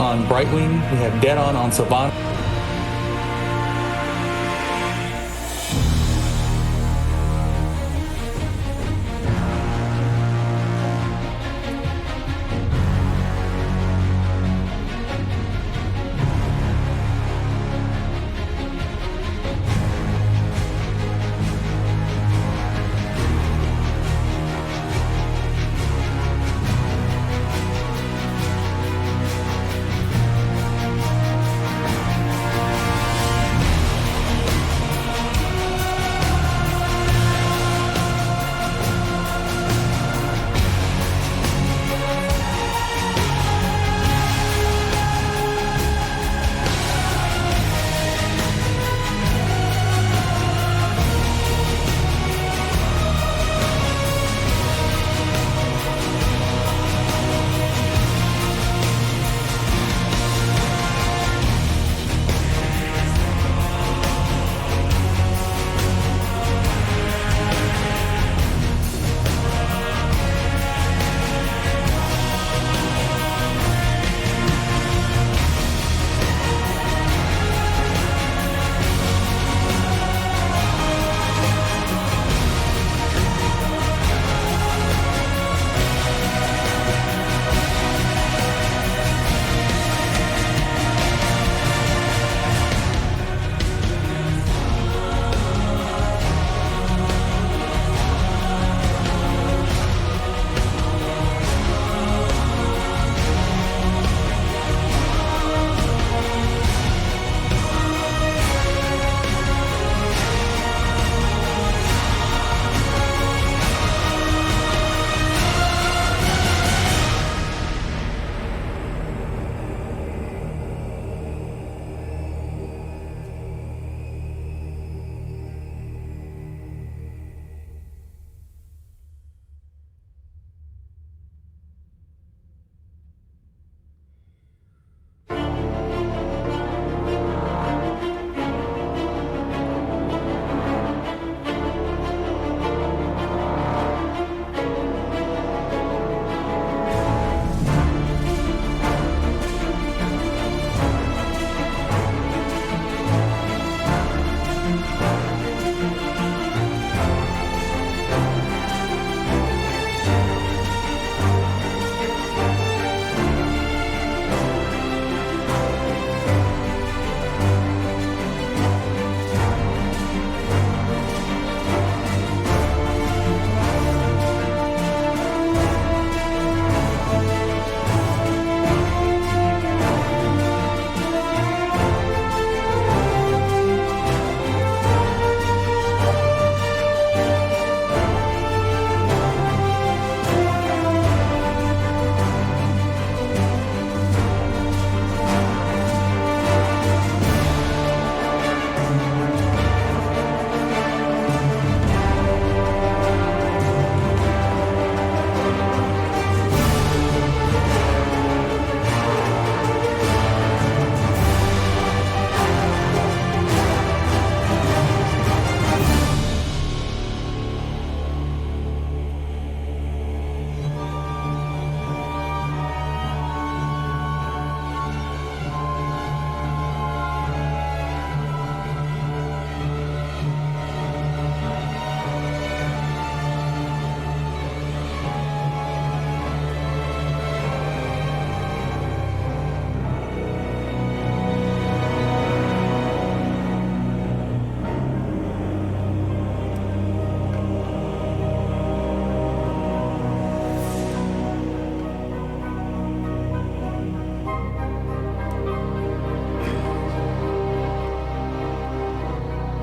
on Brightwing. We have Dead on Savannah.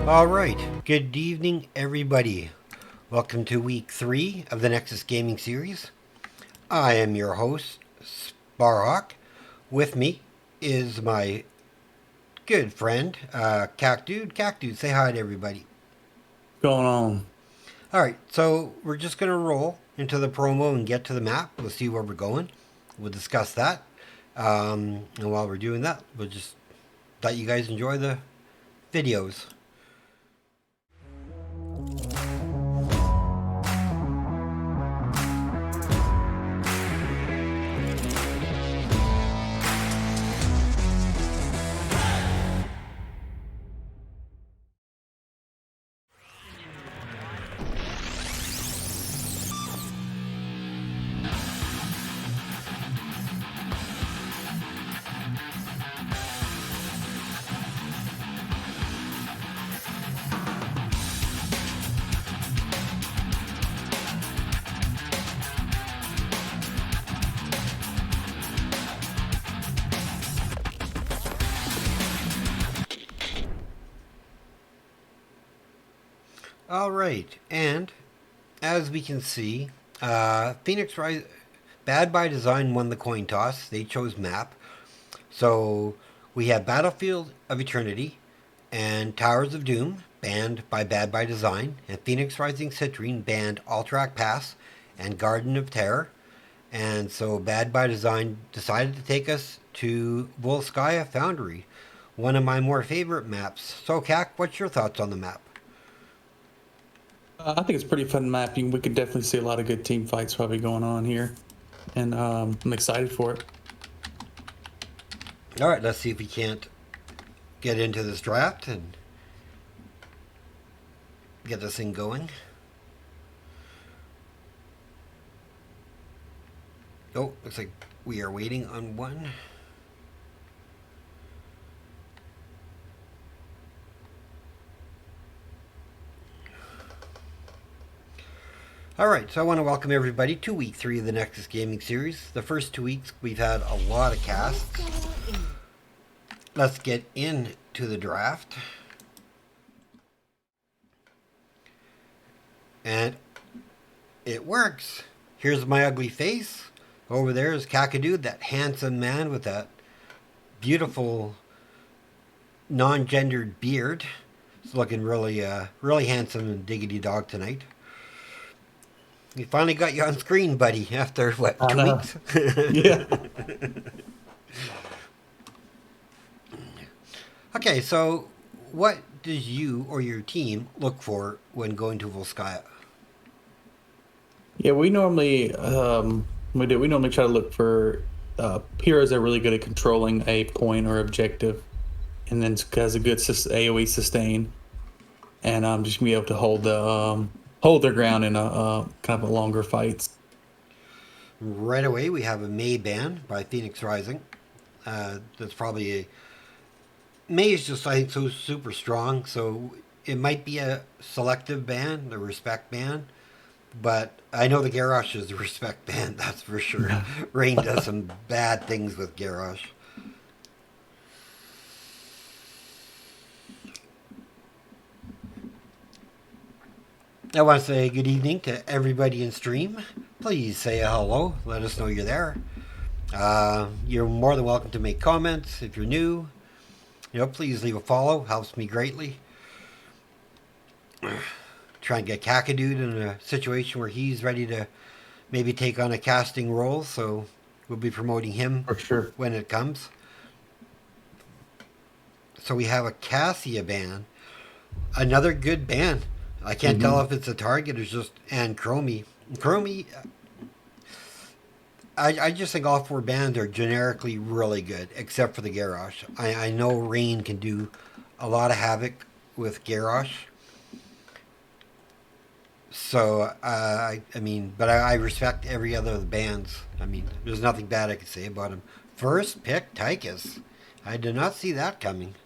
All right, good evening, everybody. Welcome to week 3 of the Nexus Gaming Series. I am your host, Sparhawk. With me is my good friend, Cactude. Cactude, say hi to everybody. Going on. All right, so we're just going to roll into the promo and get to the map. We'll see where we're going. We'll discuss that. And while we're doing that, we'll just let you guys enjoy the videos. All right, and as we can see, Phoenix Rise, Bad by Design won the coin toss. They chose map. So we have Battlefield of Eternity and Towers of Doom, banned by Bad by Design, and Phoenix Rising Citrine banned Alterac Pass and Garden of Terror. And so Bad by Design decided to take us to Volskaya Foundry, one of my more favorite maps. So, Kak, what's your thoughts on the map? I think it's pretty fun mapping. We could definitely see a lot of good team fights probably going on here, and I'm excited for it. All right, let's see if we can't get into this draft and get this thing going. Oh, looks like we are waiting on one. All right, so I want to welcome everybody to week 3 of the Nexus Gaming Series. The first 2 weeks, we've had a lot of casts. Let's get into the draft. And it works. Here's my ugly face. Over there is Kakadu, that handsome man with that beautiful non-gendered beard. He's looking really, really handsome and diggity dog tonight. We finally got you on screen, buddy, after, what, 2 weeks? Yeah. Okay, so what does you or your team look for when going to Volskaya? Yeah, we normally we normally try to look for heroes that are really good at controlling a point or objective, and then has a good AOE sustain, and just be able to hold their ground in a kind of a longer fights. Right away, we have a May ban by Phoenix Rising. That's probably a... May is just, I think, so super strong, so it might be a selective ban, a respect ban, but I know the Garrosh is a respect ban, that's for sure. Rain does some bad things with Garrosh. I want to say good evening to everybody in stream. Please say hello. Let us know you're there. You're more than welcome to make comments if you're new. Please leave a follow. Helps me greatly. Try and get Kakadu in a situation where he's ready to maybe take on a casting role. So we'll be promoting him For sure. when it comes. So we have a Cassia ban. Another good ban. I can't tell if it's a target or just... And Chromie. Chromie... I just think all 4 bans are generically really good, except for the Garrosh. I know Rain can do a lot of havoc with Garrosh. So, I respect every other of the bands. I mean, there's nothing bad I can say about him. First pick, Tychus. I did not see that coming.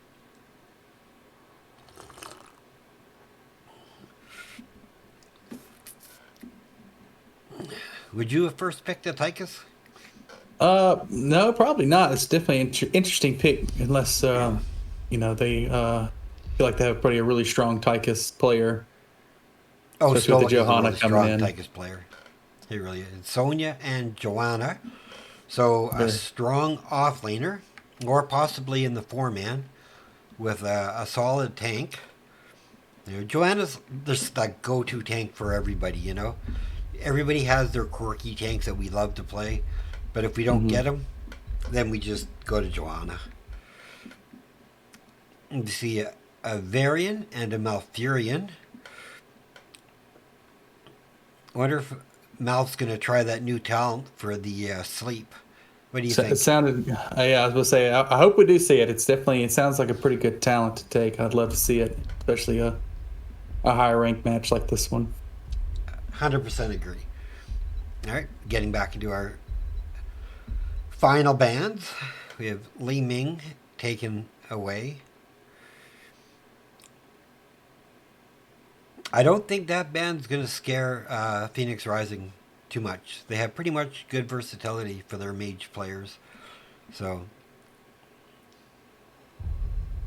Would you have first picked a Tychus? No, probably not. It's definitely an interesting pick, unless they feel like they have probably a really strong Tychus player. Oh, especially with the Stoic is a Johanna really coming strong in. Tychus player. He really is. Sonya and Joanna. So a strong off-laner, or possibly in the 4-man, with a solid tank. Joanna's just that go-to tank for everybody, Everybody has their quirky tanks that we love to play, but if we don't get them, then we just go to Joanna. And you see a Varian and a Malfurion. I wonder if Mal's going to try that new talent for the sleep. What do you think? It sounded, yeah, I was going to say, I hope we do see it. It sounds like a pretty good talent to take. I'd love to see it, especially a higher ranked match like this one. 100% agree. All right, getting back into our final bands. We have Li Ming taken away. I don't think that band's going to scare Phoenix Rising too much. They have pretty much good versatility for their mage players. So,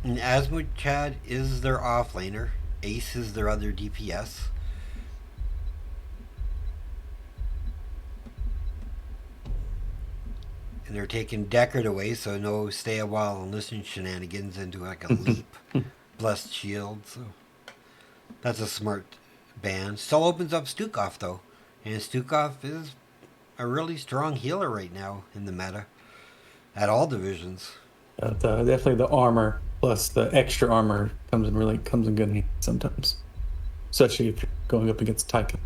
and Asmod Chad is their offlaner. Ace is their other DPS. And they're taking Deckard away, so no stay a while and listen shenanigans into like a leap blessed shield. So that's a smart ban. Still opens up Stukov though, and Stukov is a really strong healer right now in the meta at all divisions. Definitely the armor plus the extra armor comes in good handy sometimes, especially if you're going up against Tyka.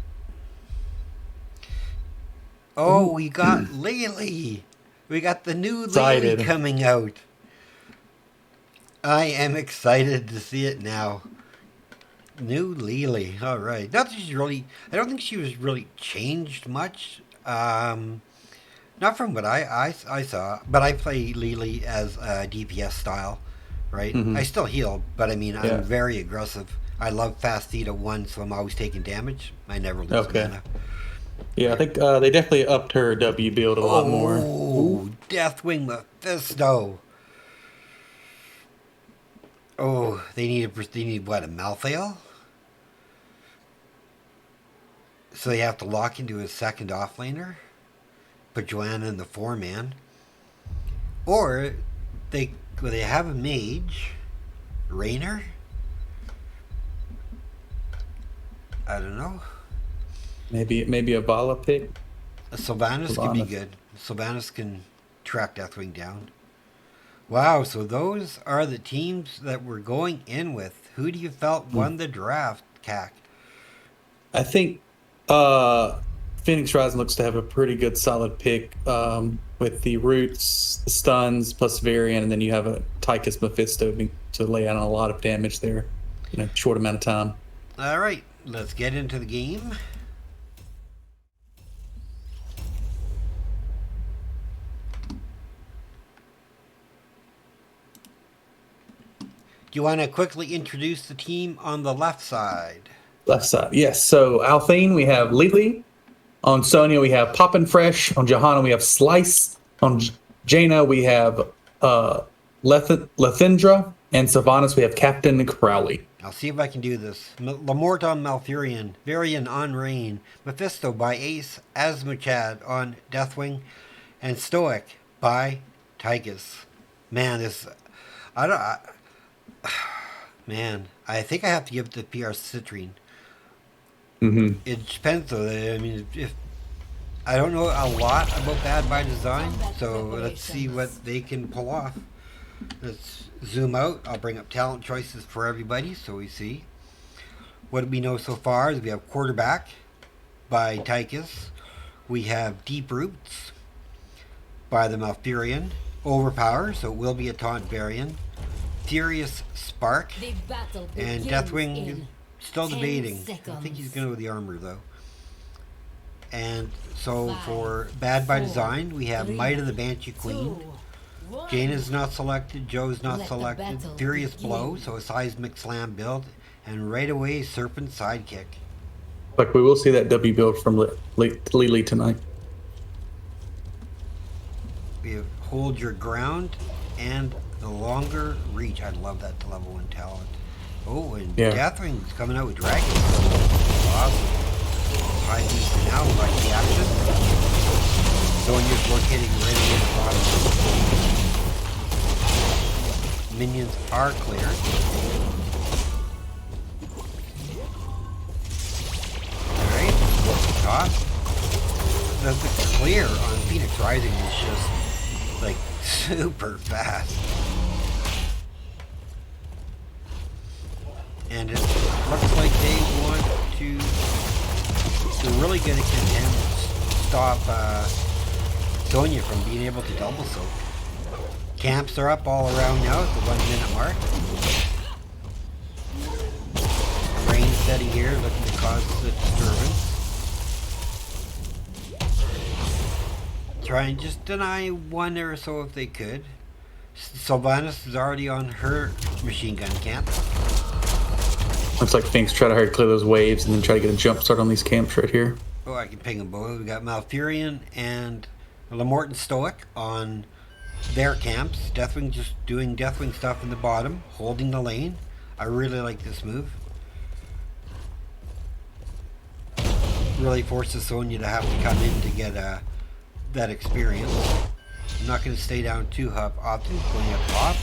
Oh, we got Lily. We got the new Excited. Lily coming out. I am excited to see it now. New Lily. All right. Not that she's really. I don't think she was really changed much. Not from what I saw. But I play Lily as a DPS style, right? I still heal, but I mean, I'm very aggressive. I love fast theta 1, so I'm always taking damage. I never lose mana. Yeah, I think they definitely upped her W build a lot more. Oh, Deathwing Mephisto. Oh, they need what, a Malthael? So they have to lock into a second offlaner, put Joanna in the 4-man, or they have a mage, Raynor. I don't know. Maybe a Vala pick. Sylvanas can be good. Sylvanas can track Deathwing down. Wow, so those are the teams that we're going in with. Who do you felt won the draft, CAC? I think Phoenix Rising looks to have a pretty good solid pick with the roots, the stuns, plus Varian, and then you have a Tychus Mephisto to lay out a lot of damage there in a short amount of time. All right, let's get into the game. Do you want to quickly introduce the team on the left side? Left side, yes. So Althane, we have Lily. On Sonya, we have Poppin' Fresh. On Johanna, we have Slice. On Jaina, we have Lethindra. And Sylvanas, we have Captain Crowley. I'll see if I can do this. Lamort on Malfurion, Varian on Rain, Mephisto by Ace, Asmachad on Deathwing, and Stoic by Tychus. Man, I think I have to give it to PR Citrine. It depends though. I mean, if I don't know a lot about Bad by Design, so let's see what they can pull off. Let's zoom out. I'll bring up talent choices for everybody so we see. What we know so far is we have Quarterback by Tychus. We have Deep Roots by the Malfurion. Overpower, so it will be a taunt variant. Furious Spark. And Deathwing, still debating. I think he's going to go with the armor though. And so for Bad by Design, we have Might of the Banshee Queen. Jaina's not selected, Joe's not selected. Furious Blow, so a seismic slam build. And right away, Serpent Sidekick. Like we will see that W build from Lily tonight. We have Hold Your Ground and the Longer Reach. I love that to level 1 talent. Oh, and Deathwing's coming out with Dragon. Awesome. High beast now, like the action. Sonya's locating right in the bottom. Minions are cleared. Alright, toss. The clear on Phoenix Rising is just like super fast. And it looks like they want to. They're really going to stop Sonya from being able to double soak. Camps are up all around now at the 1 minute mark. Rain setting here, looking to cause the disturbance. Try and just deny one or so if they could. Sylvanas is already on her machine gun camp. Looks like Finks try to hard clear those waves and then try to get a jump start on these camps right here. Oh, I can ping them both. We got Malfurion and Lamort and Stoic on their camps. Deathwing just doing Deathwing stuff in the bottom, holding the lane. I really like this move. really forces Sonya to have to come in to get that experience. I'm not going to stay down too often, going up top.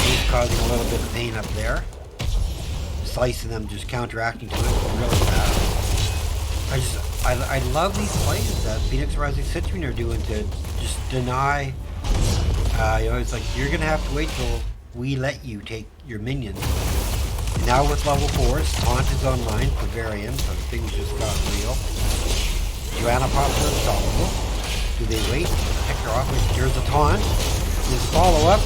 He's causing a little bit of pain up there. Slicing them, just counteracting to it really fast. I love these plays that Phoenix Rising Citrine are doing to just deny. It's like you're going to have to wait till we let you take your minions. Now with level 4s, Taunt is online for variants, so things just got real. Joanna pops are unstoppable. Do they wait? Pick her off. Here's a taunt. There's a follow-up.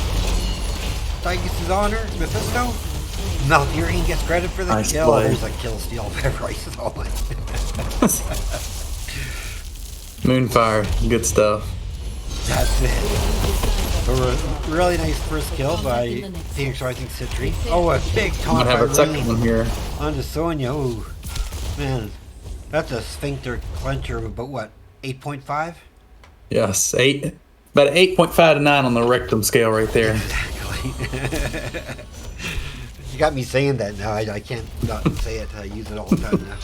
Tygus is on her. Mephisto. Malfurion gets credit for the nice kill. Play. There's a kill steal by Rice is all Moonfire, good stuff. That's it. A really nice first kill by Phoenix Rising Citrine. Oh, a big taunt Might have by a second Rain one here. onto Sonya. Ooh, man, that's a sphincter clencher of about what, 8.5? Yes, about 8.5 to 9 on the rectum scale right there. Exactly. You got me saying that now. I can't not say it. I use it all the time now.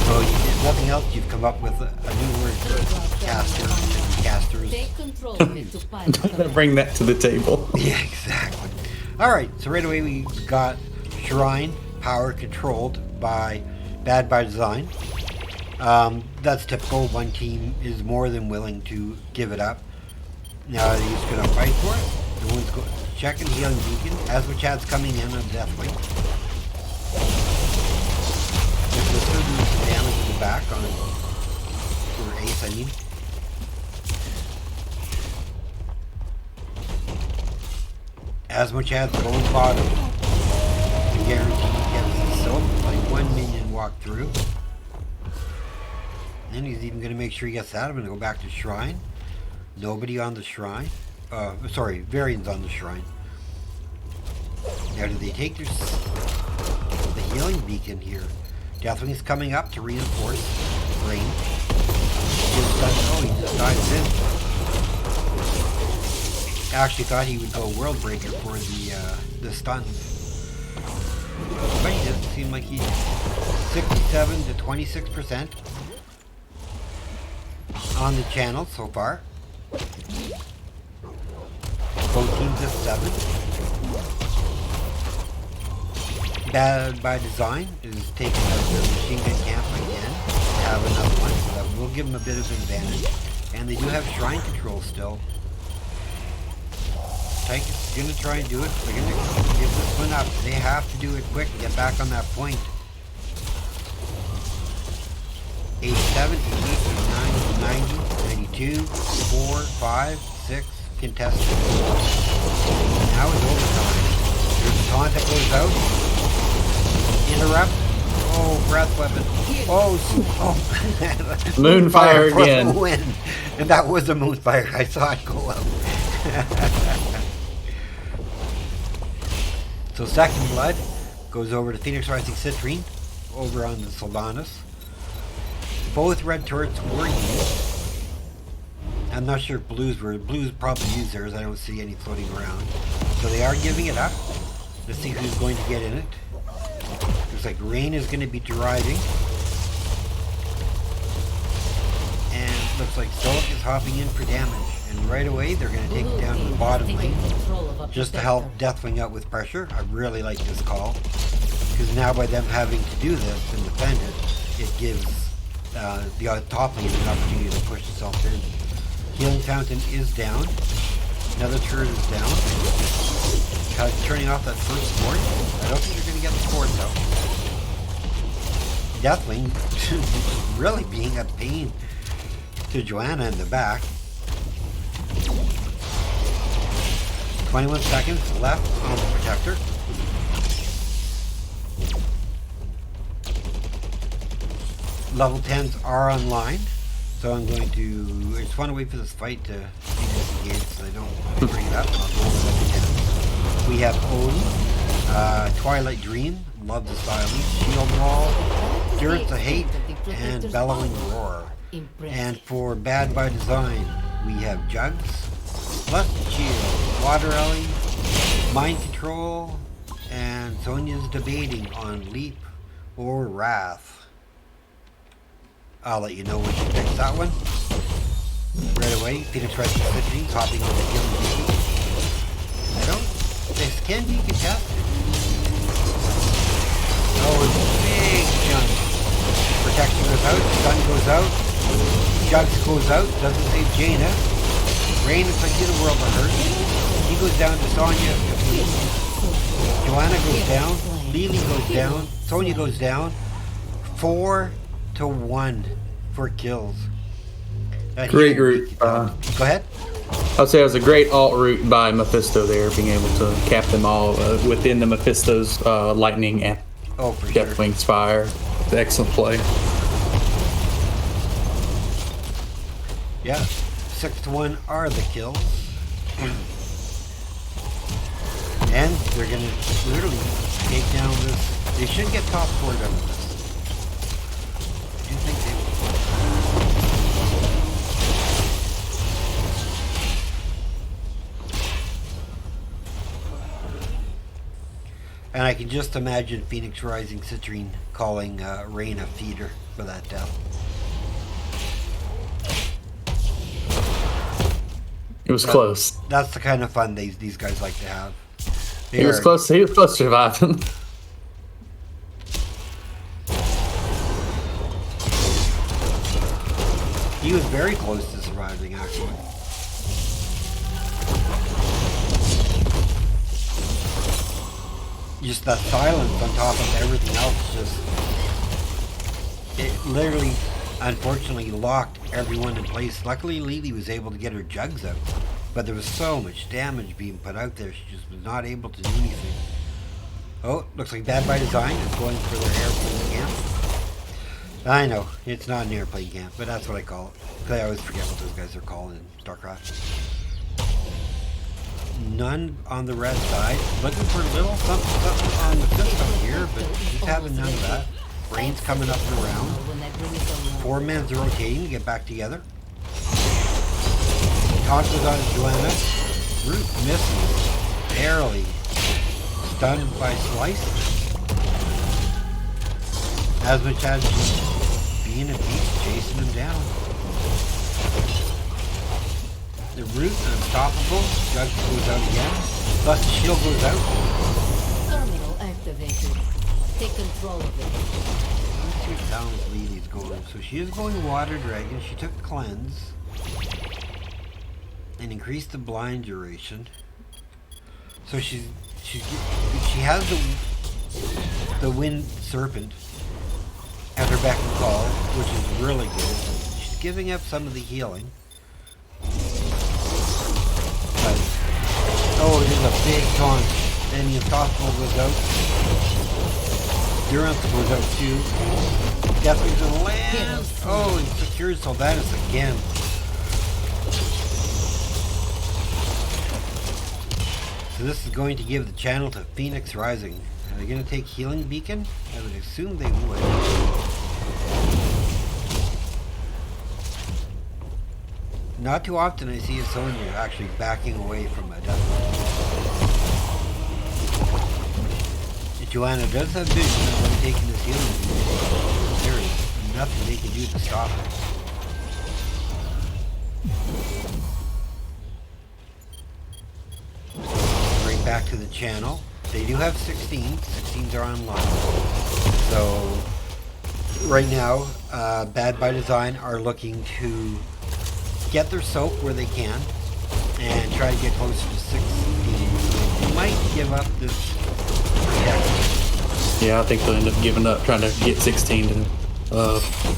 So, if nothing else, you've come up with a new word for casters and casters. Bring that to the table. Yeah, exactly. All right, so right away we got Shrine power controlled by Bad by Design. That's typical. One team is more than willing to give it up. Now he's going to fight for it. The one's checking healing beacon. Asmachad's coming in on Deathwing. There's a certain damage in the back on for Ace, I mean. Asmachad's going bottom. To guarantee he gets the silk. Like one minion walk through. Then he's even going to make sure he gets that. I'm going to go back to Shrine. Nobody on the Shrine. Sorry, Varian's on the Shrine. Now, do they take the healing beacon here? Deathwing's coming up to reinforce range. Oh, he just dives in. Actually thought he would go World Breaker for the stuns. But he doesn't seem like he's 67 to 26% on the channel so far. Both teams at 7. Bad by Design is taking out their machine gun camp again. Have another one, so that will give them a bit of advantage. And they do have Shrine control still. Tychus is going to try and do it. They're going to give this one up. They have to do it quick to get back on that point. 87, 88, 89, 90, 92, 4, 5, 6, contested. Now it's overtime. There's a taunt that goes out. Interrupt. Oh, breath weapon. Oh, Moonfire for again. the win. And that was a Moonfire. I saw it go out. So second blood goes over to Phoenix Rising Citrine over on the Sylvanas. Both red turrets were used. I'm not sure if blues probably used theirs. I don't see any floating around. So they are giving it up. Let's see who's going to get in it. Looks like Rain is going to be driving. And looks like Stoic is hopping in for damage. And right away they're going to take it down to the bottom lane. Just to help Deathwing out with pressure. I really like this call. Because now by them having to do this and defend it, it gives the top lane an opportunity to push itself in. Healing Fountain is down. Another turret is down. Turning off that first fort. I don't think you're going to get the forts out. Deathwing really being a pain to Joanna in the back. 21 seconds left on the Protector. Level 10s are online. So I'm going to... I just want to wait for this fight to be disengaged so I don't bring it up. I'll go over level 10. We have Odin, Twilight Dream, love the styling, Shield Wall, Spirits of Hate, and Bellowing Roar. And for Bad by Design, we have Jugs, Blessed Shield, Water Ellie, Mind Control, and Sonya's debating on Leap or Wrath? I'll let you know when she picks that one. Right away, Phoenix Rising Citrine hopping on the healing beacon. This can be contested. Oh, it's a big jump. Protection goes out, stun goes out, Jugs goes out, doesn't save Jaina. Rain is like the world of hurt. He goes down to Sonya. Joanna goes down, Lily goes down, Sonya goes down. 4-1 for kills. Great route. Go ahead. I'd say it was a great alt route by Mephisto there, being able to cap them all within the Mephisto's lightning and Deathwing's fire. Excellent play. Yeah, 6-1 are the kills. And they're going to literally take down this. They should get top 4 done with this. Do you think they will? And I can just imagine Phoenix Rising Citrine calling Rain a feeder for that death. It was close. That's the kind of fun these guys like to have. He was close to surviving. He was very close to surviving, actually. Just that silence on top of everything else, it literally, unfortunately, locked everyone in place. Luckily, Lily was able to get her jugs out, but there was so much damage being put out there, she just was not able to do anything. Oh, looks like Bad by Design is going for their airplane camp. I know, it's not an airplane camp, but that's what I call it. I always forget what those guys are called in StarCraft. None on the red side. Looking for a little something on the system here, but just having none of that. Rain's coming up and around. 4 men's rotating to get back together. Taunt goes on to Joanna. Root misses. Barely. Stunned by Slice. As much as being a beast, chasing him down. The root is unstoppable. Judge goes out again. Thus the shield goes out. Terminal activated. Take control of it. Let's see what balance Lily's going. So she is going Water Dragon. She took Cleanse. And increased the blind duration. So she has the Wind Serpent at her beck and call, which is really good. She's giving up some of the healing. But, oh, it is a big taunt. Then the Impossible goes out. Durance goes out too. Deathwing's gonna land. Oh, and secures Sylvanas again. So this is going to give the channel to Phoenix Rising. Are they going to take Healing Beacon? I would assume they would. Not too often I see a Sonya actually backing away from a death. Joanna does have vision of them taking this healing beacon. There is nothing they can do to stop it. Right back to the channel. They do have 16. 16s are online. So right now, Bad by Design are looking to get their soak where they can and try to get closer to 16. They might give up this protection. Yeah, I think they'll end up giving up, trying to get 16 to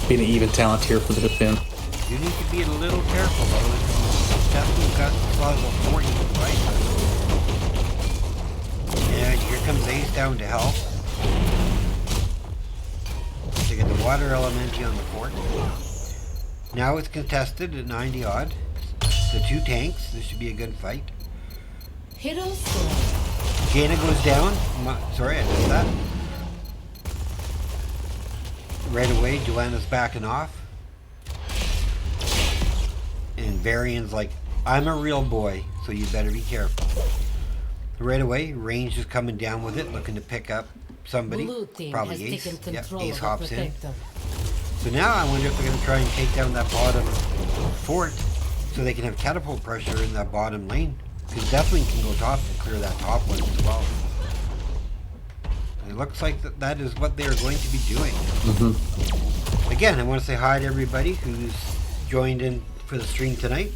be an even talent here for the defense. You need to be a little careful though. Definitely got level 40, right? And here comes Ace down to help. They get the water elemental on the fort. Now it's contested at 90 odd. The 2 tanks. This should be a good fight. Heroes. Jaina goes down. Sorry, I missed that. Right away, Joanna's backing off. And Varian's like, I'm a real boy, so you better be careful. Right away, Range is coming down with it, looking to pick up somebody. Blue team Probably has Ace. taken Yep, control Ace of the hops in. protector. So now I wonder if they're going to try and take down that bottom fort so they can have catapult pressure in that bottom lane. Because Deathwing can go top and clear that top one as well. And it looks like that is what they are going to be doing. Again, I want to say hi to everybody who's joined in for the stream tonight.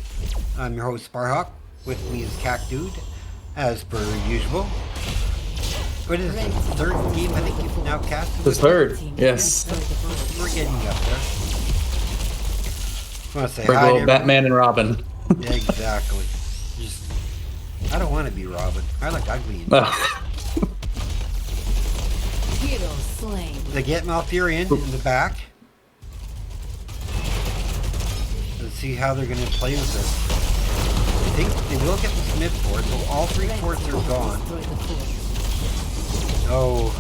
I'm your host, Sparhawk. With me is Cac Dude, as per usual. What is it? Third game I think you've now casted? The third, yes. We're getting up there. I want to say We're hi to little everyone. Batman and Robin. Yeah, exactly. Just, I don't want to be Robin. I look ugly. Hero slain. They get Malfurion in the back. Let's see how they're going to play with this. I think they will get this mid fort, so all three forts are gone. Destroy the fort. Oh,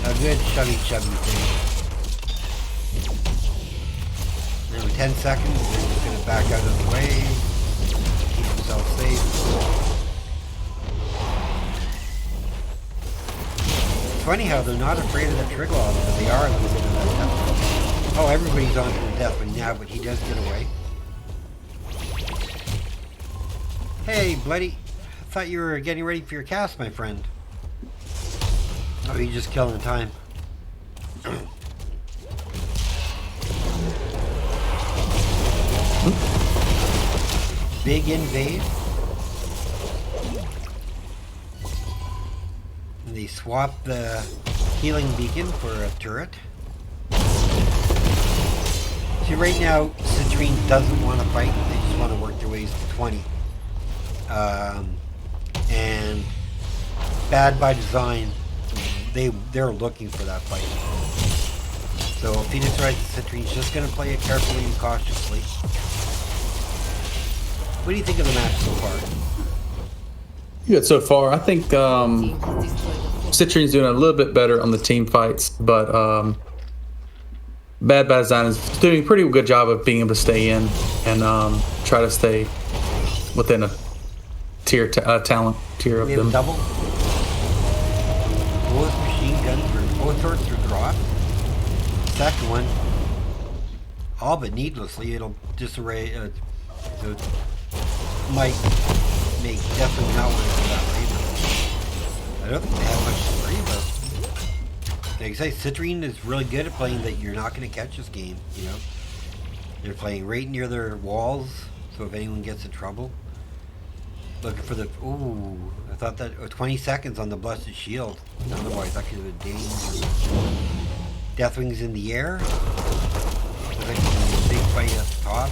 a good chubby thing. And in 10 seconds, they're just going to back out of the way, keep themselves safe. It's funny how they're not afraid of that trigger off, but they are losing to that death. Oh, everybody's on to the Deathwing now, but he does get away. Hey, Bloody. I thought you were getting ready for your cast, my friend. Oh, you're just killing time. Big invade. And they swap the healing beacon for a turret. See, right now, Citrine doesn't want to fight. They just want to work their ways to 20. And Bad by Design, they're looking for that fight. So Phoenix Wright and Citrine's just going to play it carefully and cautiously. What do you think of the match so far? Good so far. I think Team has destroyed the fort. Citrine's doing a little bit better on the team fights, but Bad by Design is doing a pretty good job of being able to stay in and try to stay within a talent tier of We have them. double. Both machine guns, both turrets are dropped. Second one, all but needlessly, it'll disarray. It might make definitely not want to go that way. But I don't think they have much to worry about. Like I say, Citrine is really good at playing that you're not going to catch this game. You know, they're playing right near their walls, so if anyone gets in trouble. Looking for the... Ooh, I thought that... 20 seconds on the Blessed Shield. Otherwise, that could have been dangerous. Deathwing's in the air. Looks like there's a big fight at the top.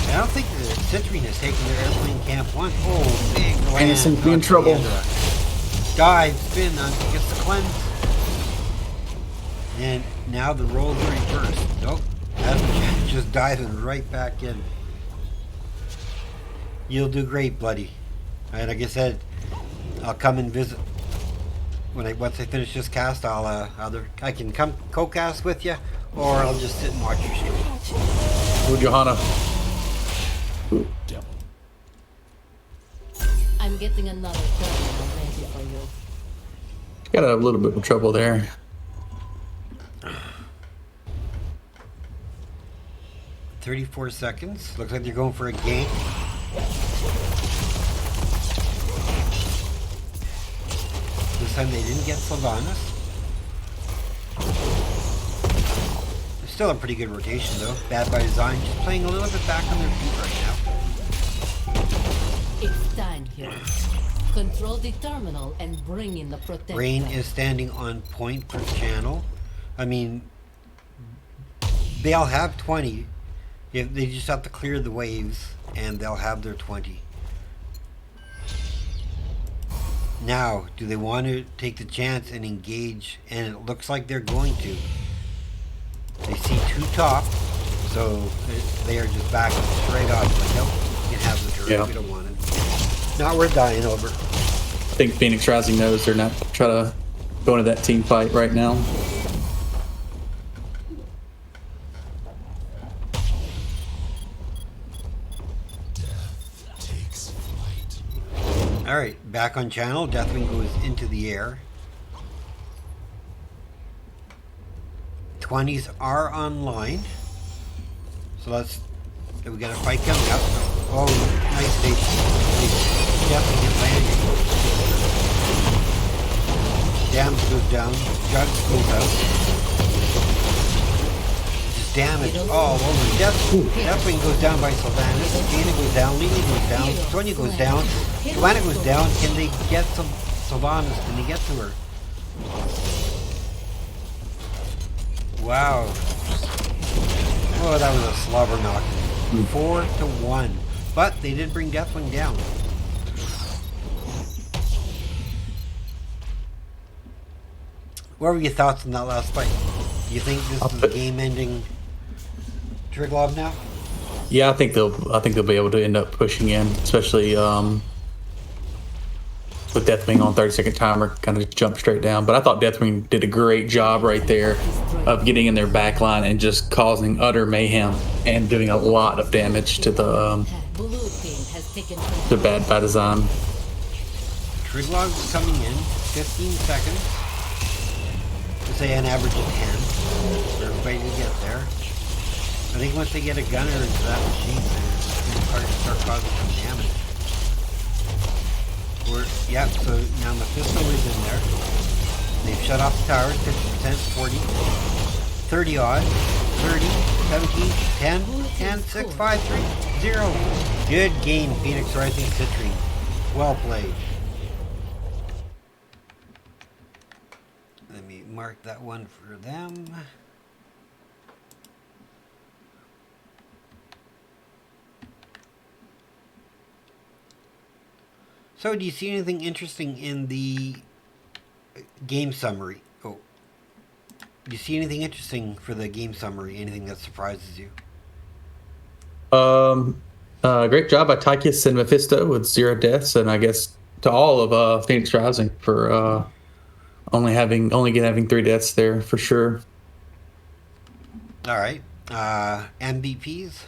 I don't think that Citrine has taken their airplane camp one. Oh, big land. Anderson be in trouble. Dive, spin, gets the cleanse. And now the roles are reversed. Nope. That's just diving right back in. You'll do great, Bloody. And like I said, I'll come and visit once I finish this cast. I can come co-cast with you, or I'll just sit and watch your stream. Ooh, Johanna. I'm getting another terminal ready for you. Got a little bit of trouble there. $34 seconds. Looks like they're going for a gank. This time they didn't get Sylvanas. It's still a pretty good rotation though. Bad by Design just playing a little bit back on their feet right now. It's time here. Control the terminal and bring in the protector. Rain is standing on point per channel. I mean, they'll have 20. If they just have to clear the waves, and they'll have their 20. Now, do they want to take the chance and engage? And it looks like they're going to. They see two top, so they are just backing straight off. Like, nope, you can have the turret. Yeah. We don't want it. Not worth dying over. I think Phoenix Rising knows they're not trying to go into that team fight right now. All right, back on channel. Deathwing goes into the air. 20s are online. So we got a fight coming up. Oh, nice station. Definitely get landing. Dams goes down. Jugs goes out. Just damage all over. Deathwing goes down by Sylvanas. Jaina goes down. Lily goes down. Sonya goes down. Joanna goes down. Can they get some Sylvanas? Can they get to her? Wow. Oh, that was a slobber knock. 4-1. But they did bring Deathwing down. What were your thoughts on that last fight? Do you think this is a game-ending Triglav now? Yeah, I think they'll be able to end up pushing in, especially with Deathwing on 30-second timer, kind of jump straight down. But I thought Deathwing did a great job right there of getting in their back line and just causing utter mayhem and doing a lot of damage to the bad by design. Triglav is coming in, 15 seconds. To say an average of 10 for everybody to get there. I think once they get a gunner into that machine, they're start causing some damage. Yeah, so now Mephisto is in there. They've shut off the towers, 50%, 40, 30 odd, 30, 17, 10, 10, 6, 5, 3, 0. Good game, Phoenix Rising Citrine. Well played. Let me mark that one for them. So, do you see anything interesting in the game summary? Oh, do you see anything interesting for the game summary? Anything that surprises you? Great job by Tychus and Mephisto with 0 deaths, and I guess to all of Phoenix Rising for only having 3 deaths there for sure. All right, MVPs.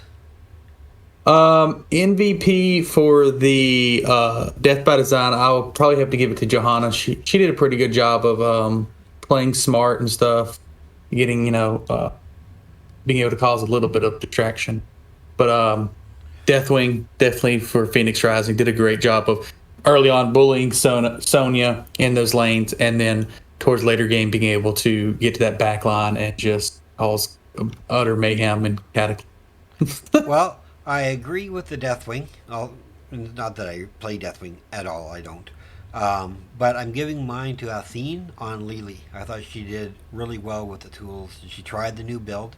MVP for the Death by Design, I'll probably have to give it to Johanna. She did a pretty good job of playing smart and stuff, getting being able to cause a little bit of detraction. But Deathwing, definitely for Phoenix Rising, did a great job of early on bullying Sonya in those lanes, and then towards later game being able to get to that back line and just cause utter mayhem and cataclysm. Well, I agree with the Deathwing. Not that I play Deathwing at all, I don't. But I'm giving mine to Athene on Lily. I thought she did really well with the tools. She tried the new build,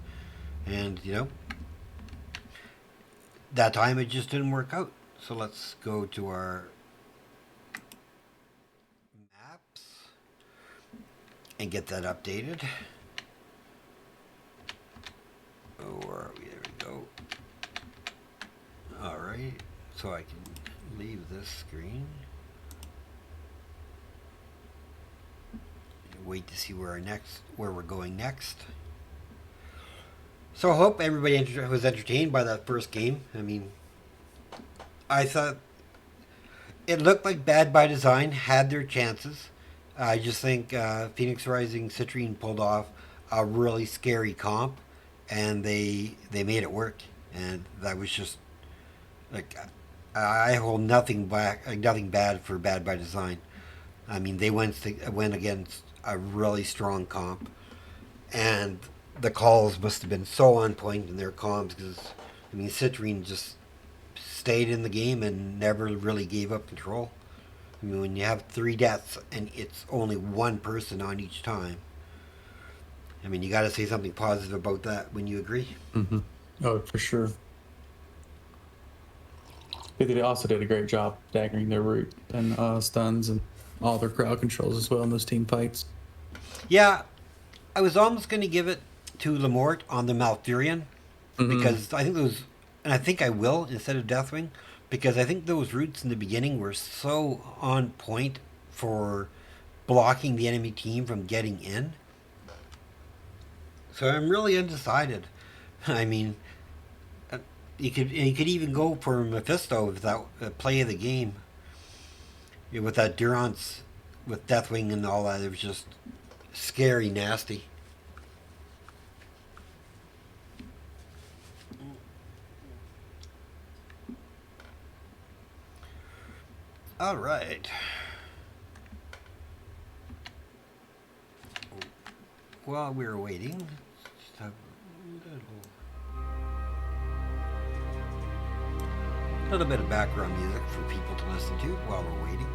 and, that time it just didn't work out. So let's go to our maps and get that updated. Oh, where are we? There we go. Alright, so I can leave this screen. Wait to see where we're going next. So I hope everybody was entertained by that first game. I mean, I thought it looked like Bad by Design had their chances. I just think Phoenix Rising Citrine pulled off a really scary comp, and they made it work. And that was just like, I hold nothing back, nothing bad for Bad by Design. I mean, they went against a really strong comp, and the calls must have been so on point in their comms, because I mean, Citrine just stayed in the game and never really gave up control. I mean, when you have 3 deaths and it's only 1 person on each time, I mean, you got to say something positive about that. When you agree? Mm-hmm. Oh, for sure. They also did a great job daggering their root and stuns and all their crowd controls as well in those team fights. Yeah, I was almost going to give it to Lamort on the Malfurion, because I think those, and I think I will instead of Deathwing, because I think those roots in the beginning were so on point for blocking the enemy team from getting in. So I'm really undecided. I mean, you could even go for Mephisto with that play of the game. Yeah, with that Durance, with Deathwing and all that, it was just scary, nasty. All right. While we were waiting, just have a little bit of background music for people to listen to while we're waiting.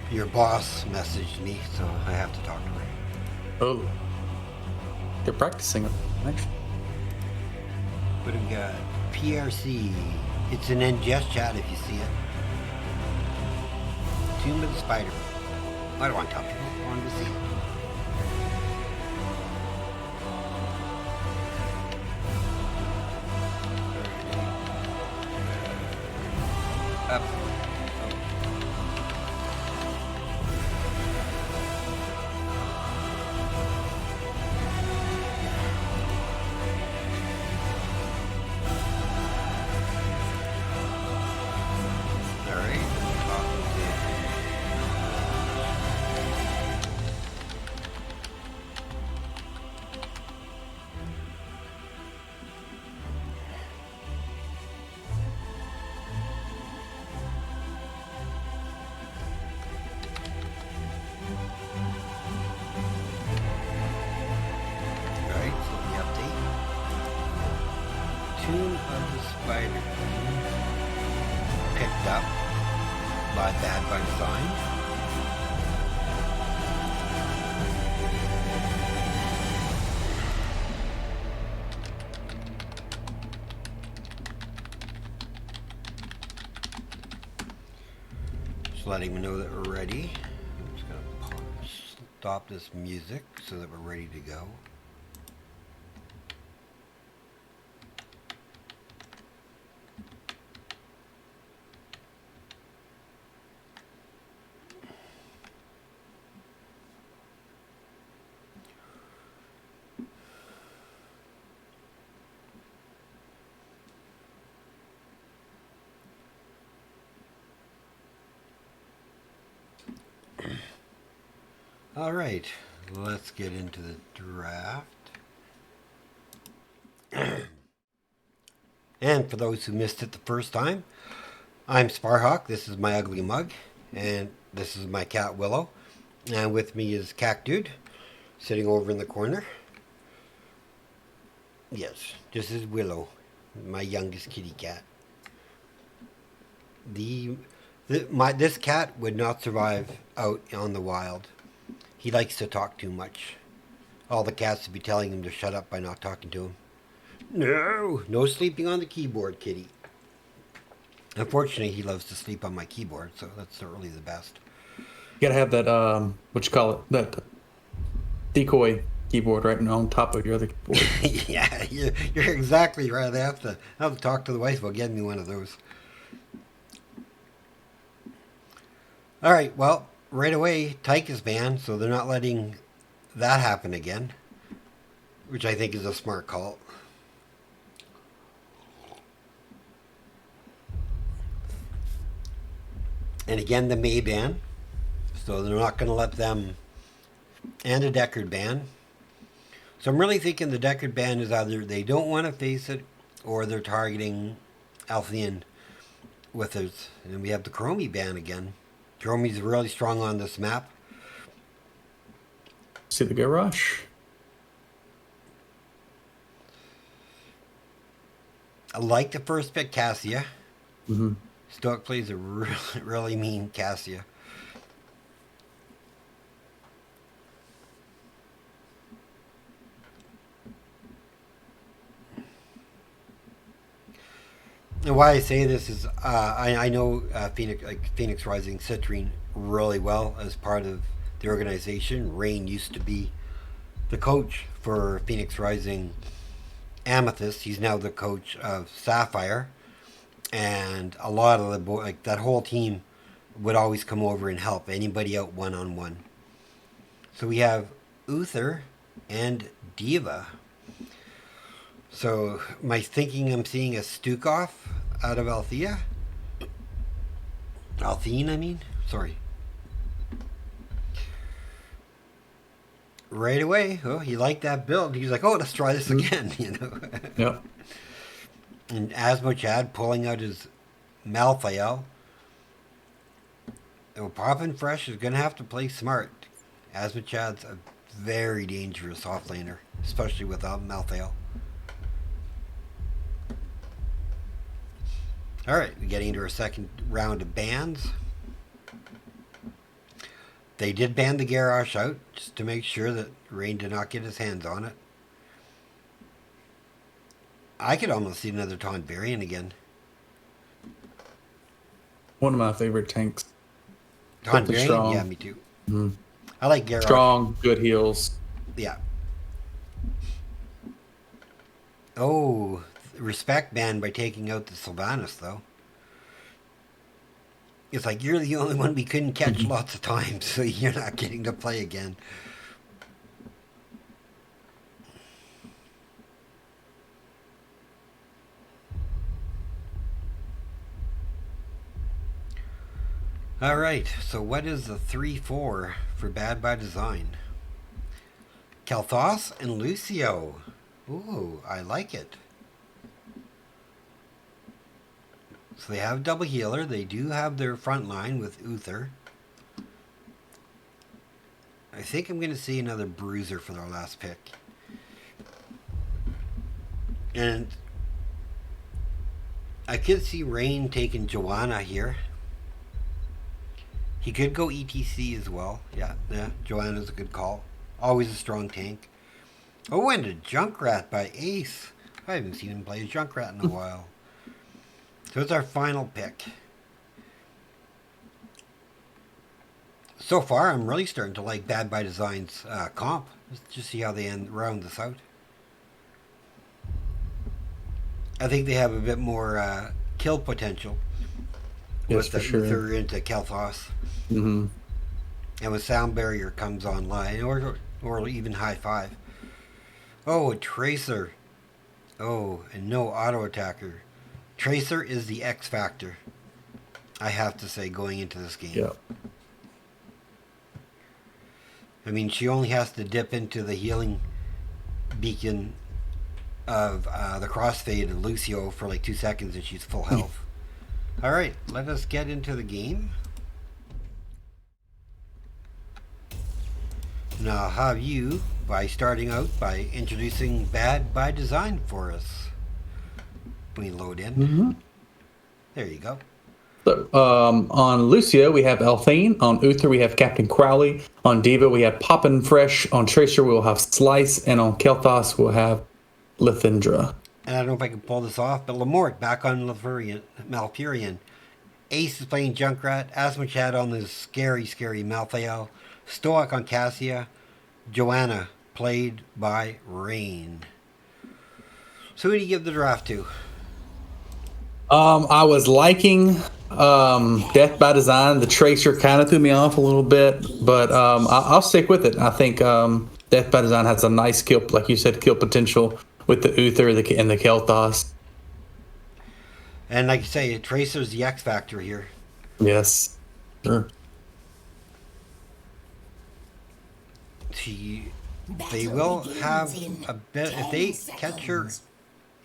Your boss messaged me, so I have to talk to her. Oh. They're practicing it, actually. What do we got? PRC. It's an NGS chat if you see it. Tomb of the Spider. I don't want to talk to people. I want to see it. Up. Tomb of the Spider picked up by Bad by Design. Just letting me know that we're ready. I'm just going to stop this music so that we're ready to go. All right, let's get into the draft. And for those who missed it the first time, I'm Sparhawk, this is my ugly mug, and this is my cat Willow. And with me is Cack Dude, sitting over in the corner. Yes, this is Willow, my youngest kitty cat. This cat would not survive out on the wild. He likes to talk too much. All the cats would be telling him to shut up by not talking to him. No sleeping on the keyboard, kitty. Unfortunately, he loves to sleep on my keyboard, so that's really the best. You gotta have that, what you call it, that decoy keyboard right on top of your other keyboard. Yeah, you're exactly right. I have to talk to the wife about getting me one of those. All right, well, right away, Tyke is banned, so they're not letting that happen again, which I think is a smart call. And again, the May ban, so they're not going to let them, and a Deckard ban. So I'm really thinking the Deckard ban is either they don't want to face it, or they're targeting Althean with it. And we have the Chromie ban again. Chromie's really strong on this map. See the garage? I like the first pick, Cassia. Mm-hmm. Stoic plays a really mean Cassia. And why I say this is I know Phoenix Rising Citrine really well as part of the organization. Rain used to be the coach for Phoenix Rising Amethyst. He's now the coach of Sapphire, and a lot of the that whole team would always come over and help anybody out one-on-one. So we have Uther and Diva. So am I thinking I'm seeing a Stukov out of Althea? Althene, I mean? Sorry. Right away, oh, he liked that build. He's like, oh, let's try this again, you know. Yep. And Asmochad pulling out his Malthael. Oh, Poppin' Fresh is going to have to play smart. Asmochad's a very dangerous offlaner, especially without Malthael. Alright, we're getting into our second round of bans. They did ban the Garrosh out, just to make sure that Rain did not get his hands on it. I could almost see another Taunt Variant again. One of my favorite tanks. Taunt Definitely Variant? strong. Yeah, me too. Mm-hmm. I like Garrosh. Strong, good heals. Yeah. Oh, respect ban by taking out the Sylvanas, though. It's like, you're the only one we couldn't catch lots of times, so you're not getting to play again. Alright, so what is the 3-4 for Bad by Design? Kalthos and Lucio. Ooh, I like it. So they have double healer. They do have their front line with Uther. I think I'm going to see another bruiser for their last pick. And I could see Rain taking Joanna here. He could go ETC as well. Yeah, Joanna's a good call. Always a strong tank. Oh, and a Junkrat by Ace. I haven't seen him play a Junkrat in a while. So it's our final pick. So far, I'm really starting to like Bad by Design's comp. Let's just see how they round this out. I think they have a bit more kill potential. Yes, with for sure. Uther into Kalthos. Mm-hmm. And when Sound Barrier comes online, or even High Five. Oh, a Tracer. Oh, and no auto attacker. Tracer is the X factor, I have to say, going into this game. Yeah. I mean, she only has to dip into the healing beacon of the crossfade of Lucio for like 2 seconds and she's full health. Alright, let us get into the game. Now I'll have you starting out by introducing Bad by Design for us. We load in. Mm-hmm. There you go. So, on Lucio, we have Althane. On Uther, we have Captain Crowley. On Diva, we have Poppin' Fresh. On Tracer, we'll have Slice. And on Kelthos, we'll have Lithindra. And I don't know if I can pull this off, but Lamort back on Malfurion. Ace is playing Junkrat. Asmochad on the scary Malthael. Stoic on Cassia. Joanna, played by Rain. So who do you give the draft to? I was liking Death by Design. The Tracer kind of threw me off a little bit, but I'll stick with it. I think Death by Design has a nice kill, like you said, kill potential with the Uther and the Kelthos. And like you say, Tracer's the X factor here. Yes, sure. They will have a bit if they catch her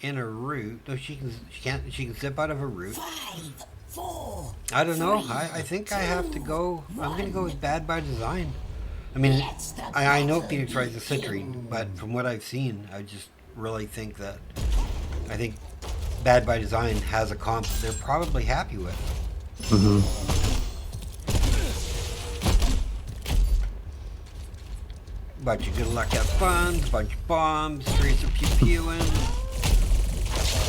in a route. No, she can zip out of a route. 5, 4. I don't know. I think I have to go. I'm going to go with Bad by Design. I mean, I know Phoenix Rising Citrine, but from what I've seen, I just really think that I think Bad by Design has a comp that they're probably happy with. Mm-hmm. Bunch of good luck, have fun, bunch of bombs, Tracer pew-pewing.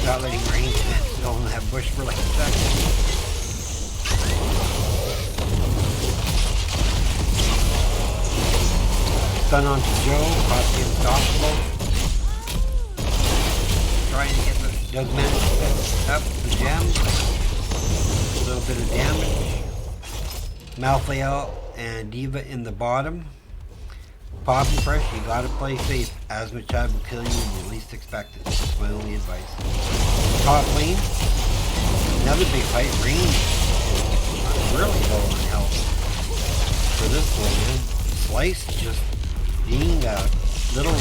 Not letting rain sit on that bush for like a second. Stun onto Joe, Poppy unstoppable. Trying to get the, does manage to get up the gem. A little bit of damage. Malthael and Diva in the bottom. Pop and fresh, you gotta play safe. Asmachad will kill you when you least expect it. That's my only advice. Top lane, another big fight. Rain is really low on health for this one, man. Slice just being a little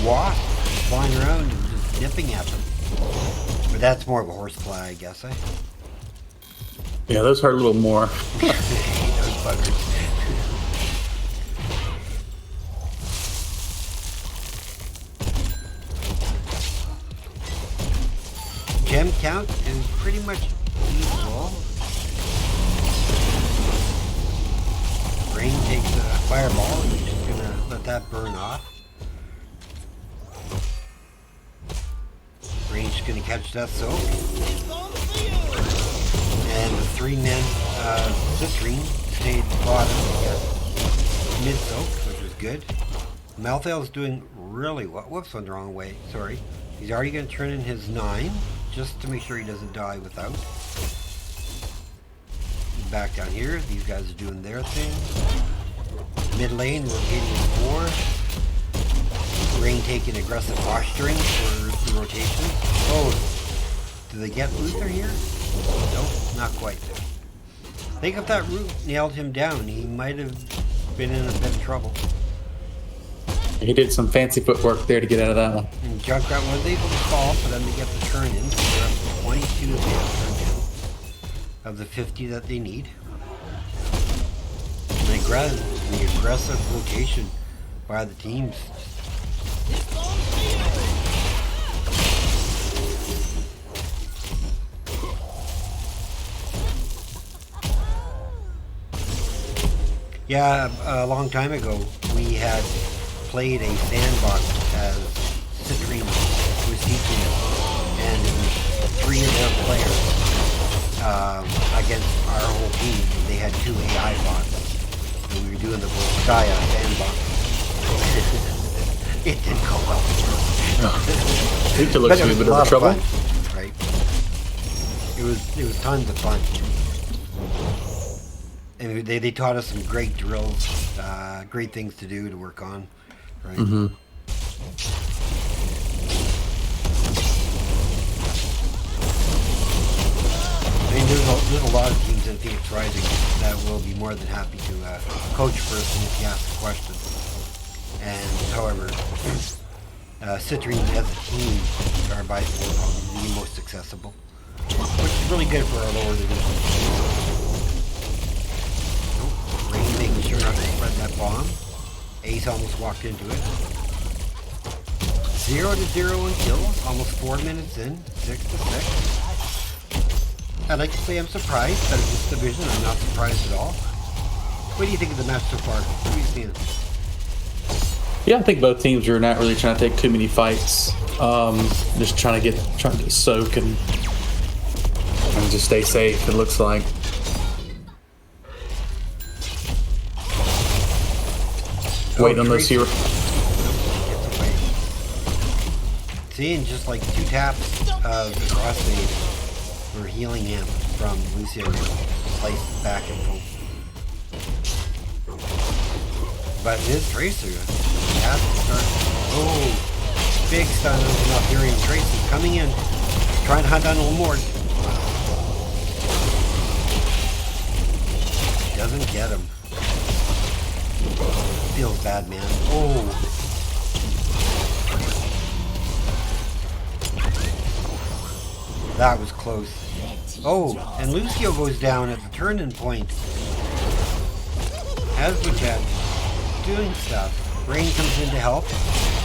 wasp flying around and just nipping at them. But that's more of a horsefly, I guess, eh? Yeah, those hurt a little more. Those buggers. Gem count is pretty much equal. Rain takes a fireball, and we're just gonna let that burn off. Rain's just gonna catch that soak. And the 3-man Citrine stayed bottom. Yeah. Mid soak, which is good. Malthael's doing really well. Whoops, went the wrong way. Sorry. He's already gonna turn in his 9. Just to make sure he doesn't die without. Back down here, these guys are doing their thing. Mid lane, rotating in 4. Rain taking aggressive posturing for the rotation. Oh, do they get Luther here? Nope, not quite there. I think if that root nailed him down, he might have been in a bit of trouble. He did some fancy footwork there to get out of that one. And Junkrat was able to fall for them to get the turn in. So they're up to 22 if they have turned in. Of the 50 that they need. And the aggressive rotation by the teams. Yeah, a long time ago we had played a sandbox as Citrine was teaching it, and it was 3 of their players against our whole team, and they had 2 AI bots, and we were doing the Volskaya sandbox. It didn't go well. I think it looks like a bit of trouble. Fun, right? It was tons of fun. And they taught us some great drills, great things to do to work on. Right. Mm-hmm. I mean, there's a lot of teams in Phoenix Rising that will be more than happy to coach a person if you ask a question. And however, Citrine as a team are by far probably the most accessible, which is really good for our lower division. Nope. Rain making sure not to spread that bomb. Ace almost walked into it. 0-0 on kills, almost 4 minutes in, 6-6. I'd like to say I'm surprised that in this division. I'm not surprised at all. What do you think of the match so far? What are you seeing? Yeah, I think both teams are not really trying to take too many fights. Just trying to get soak and just stay safe. It looks like. Wait on those here. See, and just like 2 taps of the crossfade, we're healing him from Lucio slice back and forth. But his Tracer has to start. Oh, big stun on Althurian Tracer coming in, trying to hunt down a little more. Doesn't get him. Feels bad, man. Oh. That was close. Oh, and Lucio goes down at the turn-in point. Asmachad doing stuff. Rain comes in to help.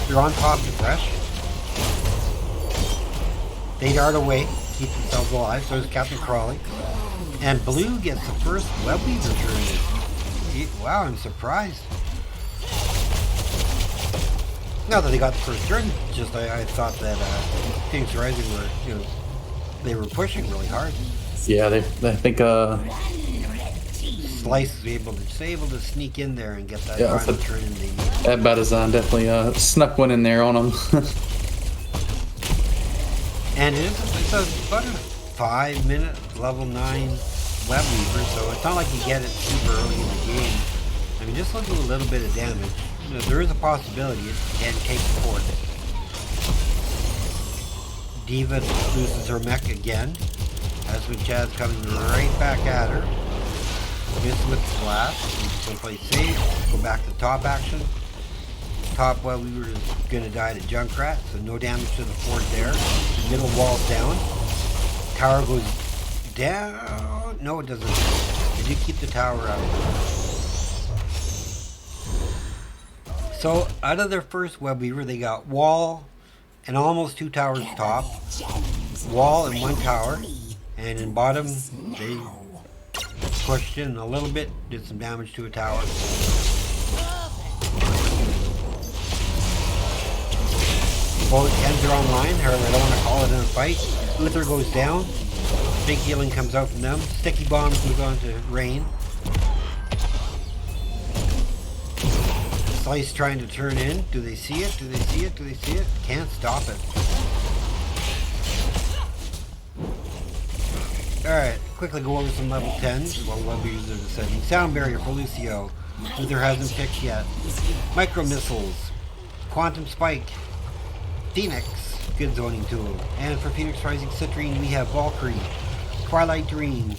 They're on top of the fresh. They dart away, keep themselves alive, so does Captain Crawley. And Blue gets the first web weaver turn in. Wow, I'm surprised. Not that they got the first turn, just I thought that Phoenix Rising were, they were pushing really hard. Yeah, I think Slice was able to sneak in there and get that Yeah, final so- turn in the that Batazan definitely snuck one in there on them. and it's about a 5-minute level 9 web weaver, so it's not like you get it super early in the game. I mean, just do a little bit of damage. There is a possibility it can take the fort. Diva loses her mech again. As with Chad's coming right back at her. Miss with the blast. She's going to play safe. Go back to top action. Top web weaver is going to die to Junkrat, so no damage to the fort there. Middle wall's down. Tower goes down. No, it doesn't. They do keep the tower out. So, out of their first web weaver, they got wall and almost 2 towers top. Wall and 1 tower. And in bottom, they pushed in a little bit, did some damage to a tower. Both ends are online, however, I don't want to call it in a fight. Uther goes down. Big healing comes out from them. Sticky bombs move on to Rain. Slice trying to turn in. Do they see it? Do they see it? Do they see it? Can't stop it. Alright, quickly go over some level 10s. Well, web users are setting. Sound barrier for Lucio. Luther hasn't picked yet. Micro missiles. Quantum spike. Phoenix. Good zoning tool. And for Phoenix Rising Citrine, we have Valkyrie. Twilight Dream.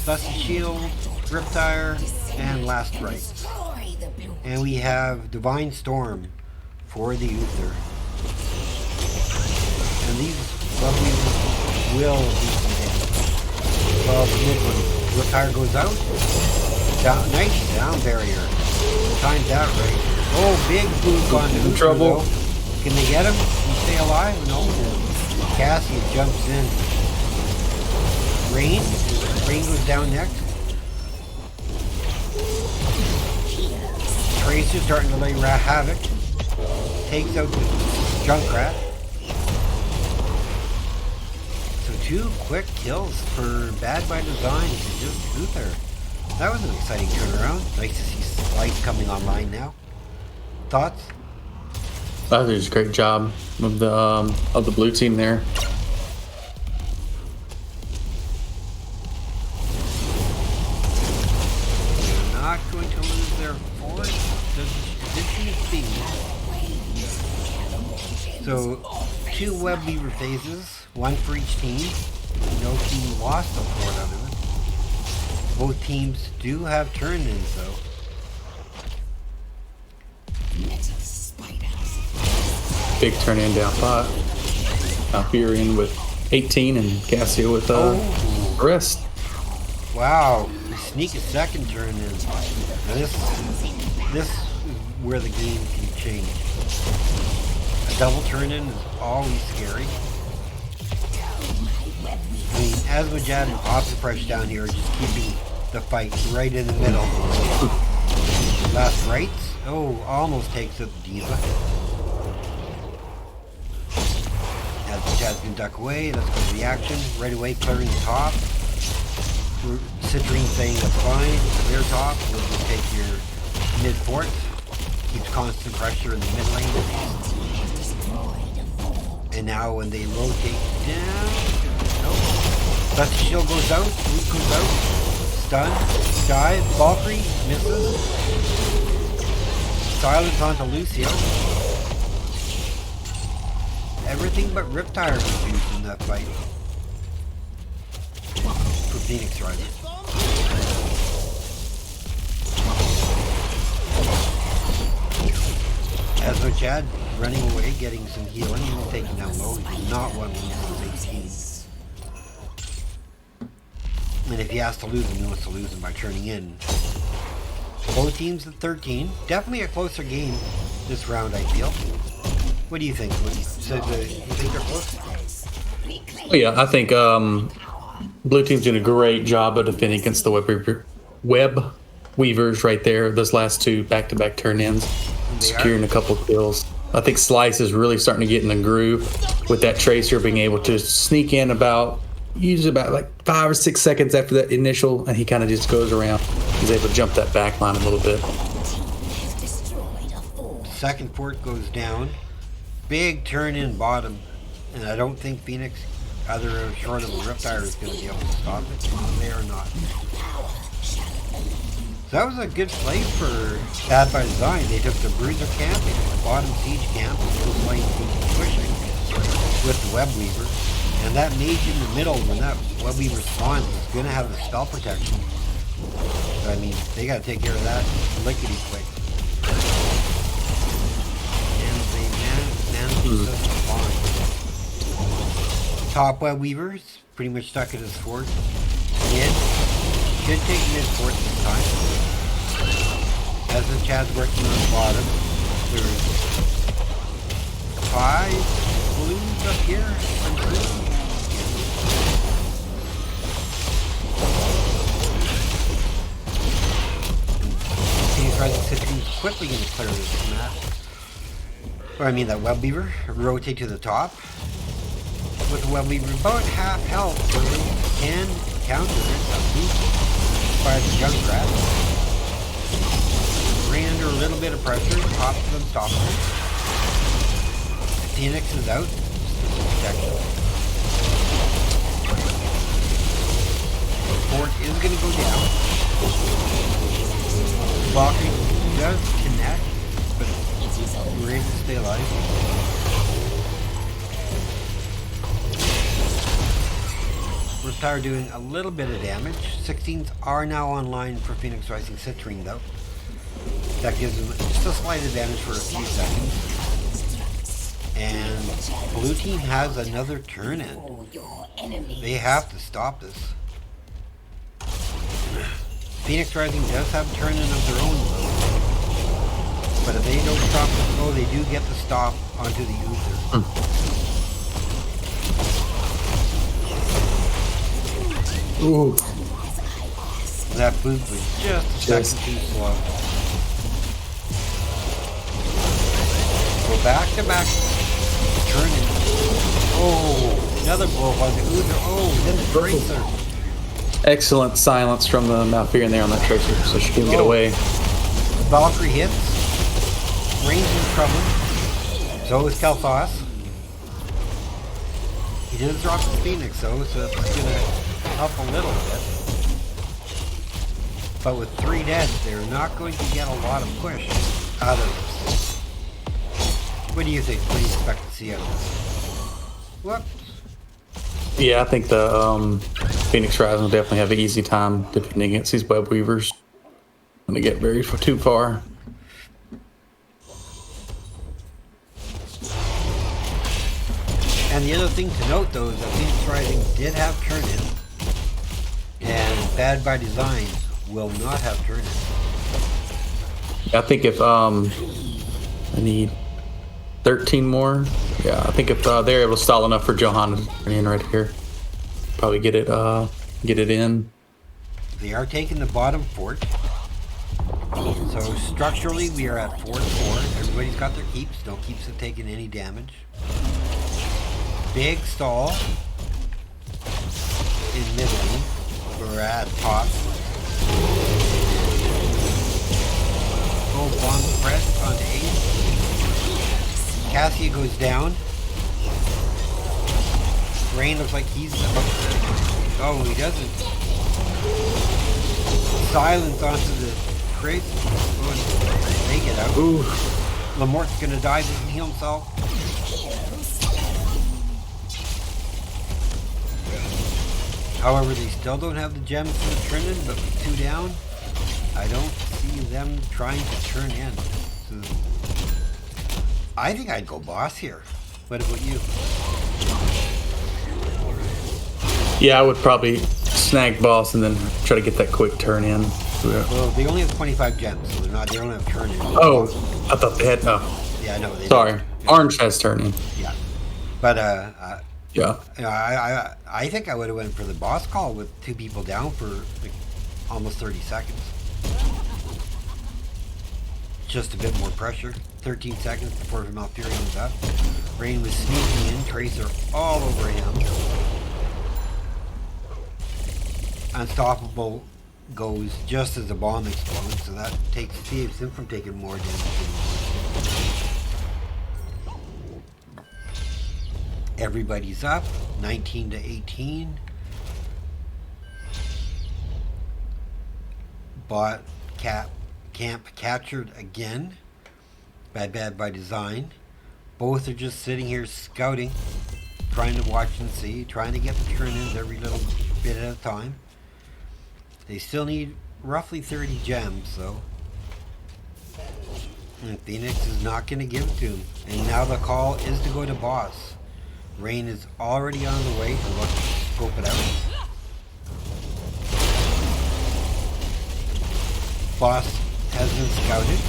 Dusty Shield. Riptire. And Last Rites. And we have Divine Storm for the Uther. And these lovely will do some damage. Well, the mid one. Riptire goes out. Down, nice down barrier. Timed that right. Oh, big boot on Uther trouble. though. Can they get him? Can he stay alive? No. Cassie jumps in. Rain. Rain goes down next. Tracer's starting to lay havoc. Takes out the Junkrat. So 2 quick kills for Bad by Design to just Uther. That was an exciting turnaround. Nice to see Slice coming online now. Thoughts? That was a great job of the blue team there. They're not going to lose their fort. So 2 web weaver phases, 1 for each team. No team lost a fort out of it. Both teams do have turn-ins though. Big turn in down 5. Alfurion with 18 and Cassio with rest. Wow, sneak a second turn in. Now this is where the game can change. A double turn in is always scary. I mean, Asmodjad and Optipress down here are just keeping the fight right in the middle. Last rights. Oh, almost takes out the Diva. Asmodjad's gonna duck away. Let's go to the action. Right away, clearing the top. Citrine saying that's fine. Clear top. We'll just take your mid fort. Keeps constant pressure in the mid lane. And now when they rotate down, nope. Dusty Shield goes out. Root goes out. Stun. Dive. Valkyrie misses. Silence onto Lucio. Everything but Riptire was used in that fight. For Phoenix Rising. Asmodjad running away, getting some healing, and taking down low. He did not want to lose his 18. And if he has to lose him, he wants to lose him by turning in. Both teams at 13. Definitely a closer game this round, I feel. What do you think? You think they're close? Oh, yeah, I think blue team's doing a great job of defending against the web weavers right there. Those last 2 back-to-back turn-ins, securing a couple kills. I think Slice is really starting to get in the groove with that Tracer being able to sneak in usually about like 5 or 6 seconds after that initial, and he kind of just goes around. He's able to jump that back line a little bit. Second fort goes down. Big turn in bottom. And I don't think Phoenix, either short of a Riptire, is going to be able to stop it. They are not. So that was a good play for Bad by Design. They took the Bruiser camp, they took the bottom siege camp, and those lane pushing with the Web Weaver. And that mage in the middle, when that Web Weaver spawns, is going to have the spell protection. So, I mean, they got to take care of that lickety quick. And they managed to spawn. Top Web Weaver's pretty much stuck at his fort. Mid should take mid fort this time. As the Chad's working on the bottom, there's 5 balloons up here. He's rising Citrine quickly going to clear this map. Or I mean that Web Weaver. Rotate to the top. With the Web Weaver about half health, so they can counter it. Fire the Junkrat. Bring under a little bit of pressure, top of them, stop them. Phoenix is out. Protection. Fort is going to go down. Valkyrie does connect, but we're able to stay alive. Riptire doing a little bit of damage. 16s are now online for Phoenix Rising Citrine though. That gives them just a slight advantage for a few seconds. And blue team has another turn in. They have to stop this. Phoenix Rising does have a turn in of their own though. But if they don't stop the flow, they do get the stop onto the Uther. Ooh. That boot was just a second too slow. Go back to back. Turn it. Oh, another blow on the Uther. Oh, then the Tracer. Excellent silence from the Malfurion there on that Tracer, so she can get away. Valkyrie hits. Range in trouble. So is Kel'Thas. He did drop the Phoenix though, so it's gonna help a little bit. But with 3 dead, they're not going to get a lot of push out of this. What do you think? What do you expect to see out of this? Whoops. Yeah, I think the Phoenix Rising will definitely have an easy time defending against these Web Weavers when they get very too far. And the other thing to note though is that Phoenix Rising did have turn in, and Bad by Design will not have turn in. I think if I need 13 more, yeah, I think if they're able to stall enough for Johanna to turn in right here, probably get it in. They are taking the bottom fort. So structurally we are at 4-4. Everybody's got their keeps. No keeps have taken any damage. Big stall in mid lane. We're at top. Oh, bomb press onto 8. Cassia goes down. Rain looks like he's about to... Oh, he doesn't. Silence onto the crate. Oh, they get out. Ooh. Lamort's gonna die, doesn't heal himself. However, they still don't have the gems for the turn in, but with 2 down, I don't see them trying to turn in. So, I think I'd go boss here. What about you? Yeah, I would probably snag boss and then try to get that quick turn in. Well, they only have 25 gems, so they don't have turn in. Oh, I thought they had. Oh, yeah, no, they sorry. don't. Orange has turn in. Yeah, but Yeah. you know, I think I would have went for the boss call with 2 people down for like almost 30 seconds. Just a bit more pressure. 13 seconds before Malfurion was up. Rain was sneaking in, Tracer all over him. Unstoppable goes just as the bomb explodes, so that saves him from taking more damage. Everybody's up, 19 to 18. Bot camp captured again. Bad by design. Both are just sitting here scouting, trying to watch and see, trying to get the turn-ins every little bit at a time. They still need roughly 30 gems, though. And Phoenix is not going to give it to him. And now the call is to go to boss. Rain is already on the way to scope it out. Boss has been scouted.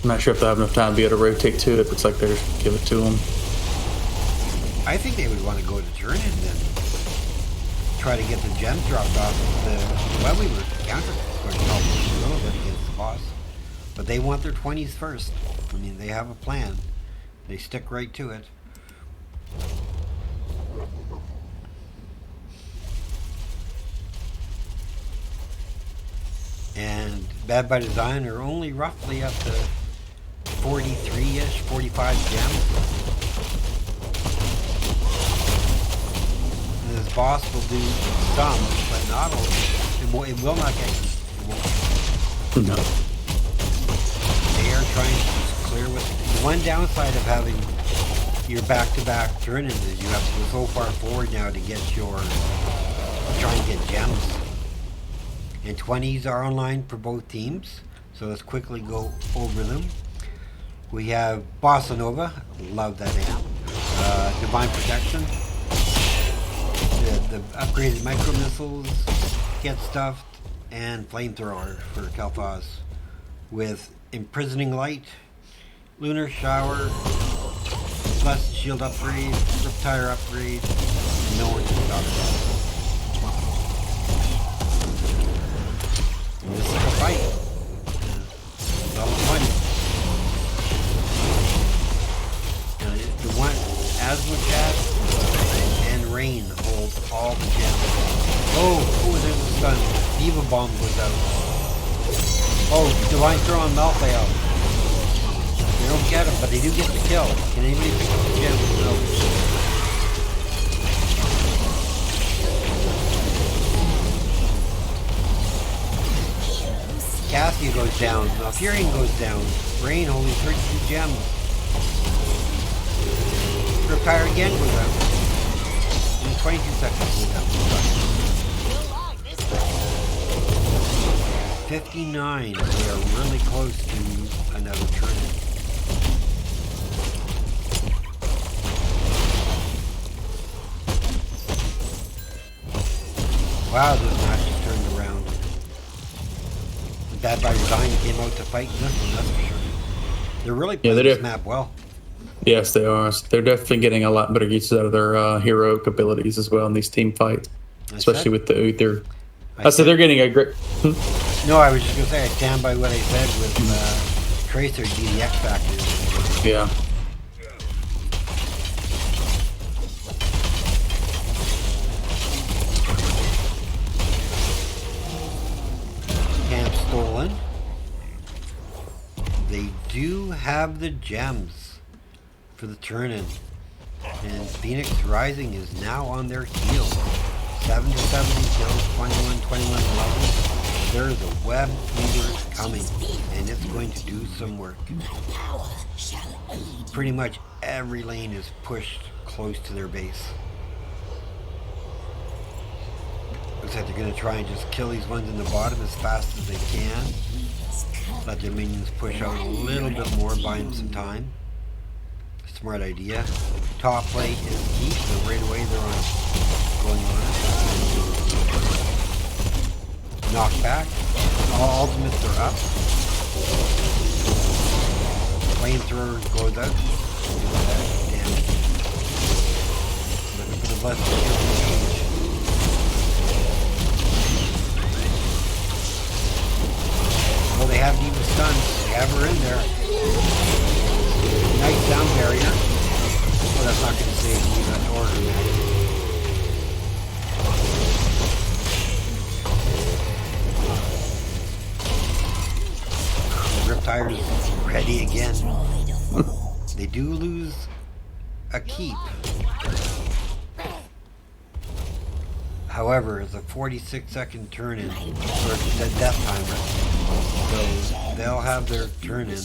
I'm not sure if they have enough time to be able to rotate to it. Looks like they're just give it to them. I think they would want to go to turn and then try to get the gems dropped off the well, we were counter going to help a little bit against the boss. But they want their 20s first. I mean, they have a plan. They stick right to it. And Bad by Design are only roughly up to 43-ish, 45 gems. And this boss will do some, but not all. It will not get you. No. They are trying to clear with the one downside of having your back-to-back turn-ins is you have to go so far forward now to get try and get gems. And 20s are online for both teams, so let's quickly go over them. We have Bossa Nova, love that amp. Divine Protection, the upgraded micro missiles get stuffed, and Flamethrower for Kel'Thas with Imprisoning Light, Lunar Shower, Blessed Shield upgrade, Riptire upgrade, and no one can stop it. This is like a fight. Level 20. The one, Asmochat and Rain hold all the gems. Oh, there's a stun. Diva Bomb was out. Oh, Divine Throw on Malphite out. They don't get him, but they do get the kill. Can anybody pick up the gems? No. Cassia goes down, Malfurion goes down, Rain holding 32 gems. Riptire again goes out. In 22 seconds goes down. 59, we are really close to another turn. Wow, this match just turned around. Bad by Design came out to fight this one, that's for sure. They're really playing this map well. Yes, they are. They're definitely getting a lot better uses out of their heroic abilities as well in these team fights, especially with the Uther. I said they're getting a great... No, I was just going to say, I stand by what I said with Tracer be the X Factor. Yeah. Camp stolen. They do have the gems for the turn-in. And Phoenix Rising is now on their heels. 7 to 70 kills, 21 levels. There is a web leader coming, and it's going to do some work. Pretty much every lane is pushed close to their base. Looks like they're going to try and just kill these ones in the bottom as fast as they can. Let their minions push out a little bit more, buy them some time. Smart idea. Top plate is key, so right away they're on going on it. Knockback. All ultimates are up. Flamethrower goes out. Damage. Looking for the blessed damage. Well, they have Diva stunned. They have her in there. Nice sound barrier. Oh, that's not going to save me that order, man. Riptire's ready again. They do lose a keep. However, it's a 46-second turn-in for the death timer. So they'll have their turn-in.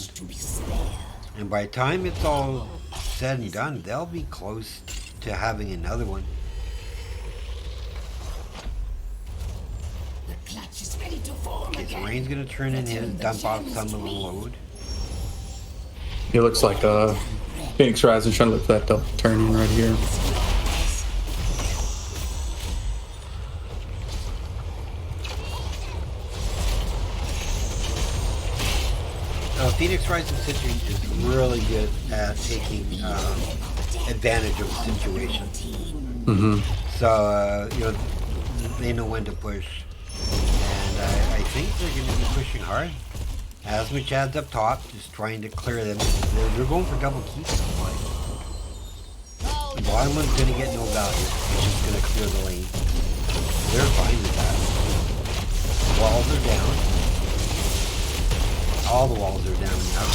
And by the time it's all said and done, they'll be close to having another one. Okay, so Rain's going to turn in his, dump off some of the load. It looks like Phoenix Rising trying to look for that double turn in right here. Phoenix Rising Citrine is really good at taking advantage of the situation. Mm-hmm. So, they know when to push. And I think they're going to be pushing hard. Asmachad's up top, just trying to clear them. They're going for double keeps. The bottom one's going to get no value. It's just going to clear the lane. They're fine with that. Walls are down. All the walls are down now.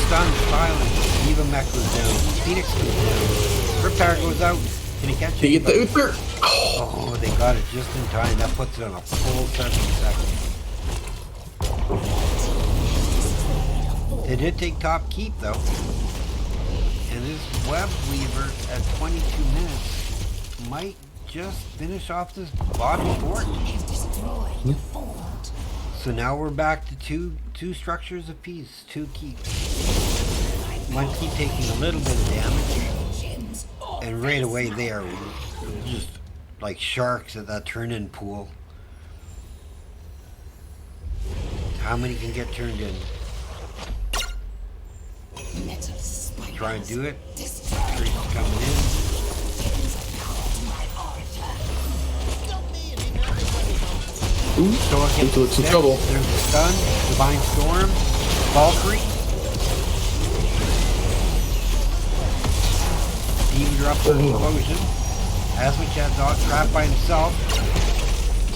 Stunned, silent. Eva Mech goes down. Phoenix goes down. Riptire goes out. Can he catch it? Get the Uther. Oh, they got it just in time. That puts it on a full 7 seconds. They did take top keep though. And this Web Weaver at 22 minutes might just finish off this bottom fort. So now we're back to two structures apiece, 2 keeps. One keep taking a little bit of damage. And right away they are just like sharks at that turn-in pool. How many can get turned in? Try and do it. Streak's coming in. Ooh, So into some trouble. There's the stun, Divine Storm, Valkyrie. Demon drop the explosion. Asmachad's out trapped by himself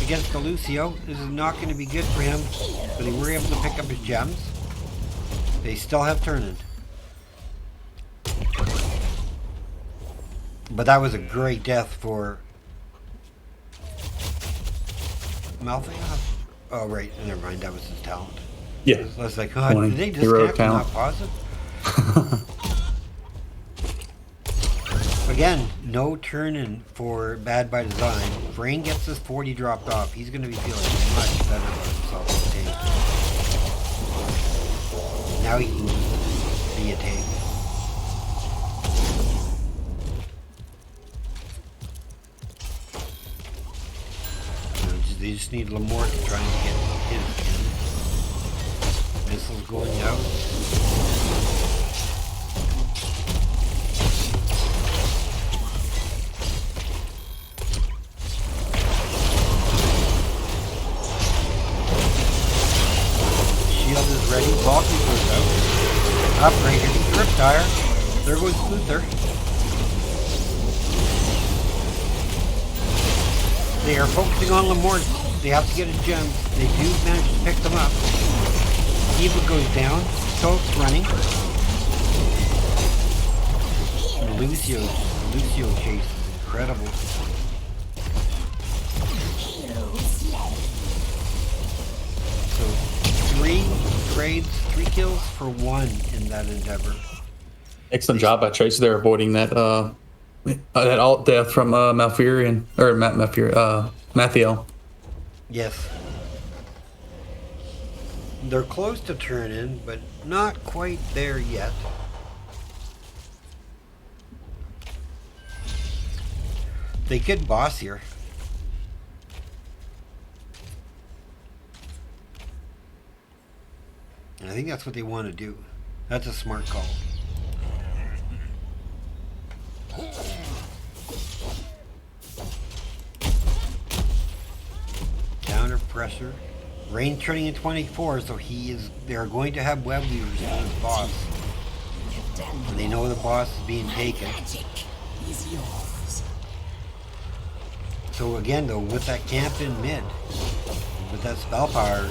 against the Lucio. This is not going to be good for him, but they were able to pick up his gems. They still have turn-in. But that was a great death for Malphite. Oh, right. Never mind. That was his talent. Yeah. I was like, oh, did they disconnect and not pause it? Again, no turn-in for Bad by Design. Brain gets this 40 dropped off. He's going to be feeling much better about himself as a tank. Now he can be a tank. They just need Lamort trying to get his in. Missiles going out. Shield is ready. Valkyrie goes out. Upgraded. Riptire. There goes Luther. They are focusing on Lamort. They have to get a gem. They do manage to pick them up. Eva goes down. Toad's running. And Lucio chase is incredible. So 3 trades, 3 kills for 1 in that endeavor. Excellent job by Trace there, avoiding that that alt death from Malfurion or Mathiel. Yes. They're close to turn in, but not quite there yet. They could boss here. And I think that's what they want to do. That's a smart call. Counter pressure. Rain turning in 24, so they're going to have web weavers for this boss. And they know the boss is being taken. So again though, with that camp in mid, with that spell power,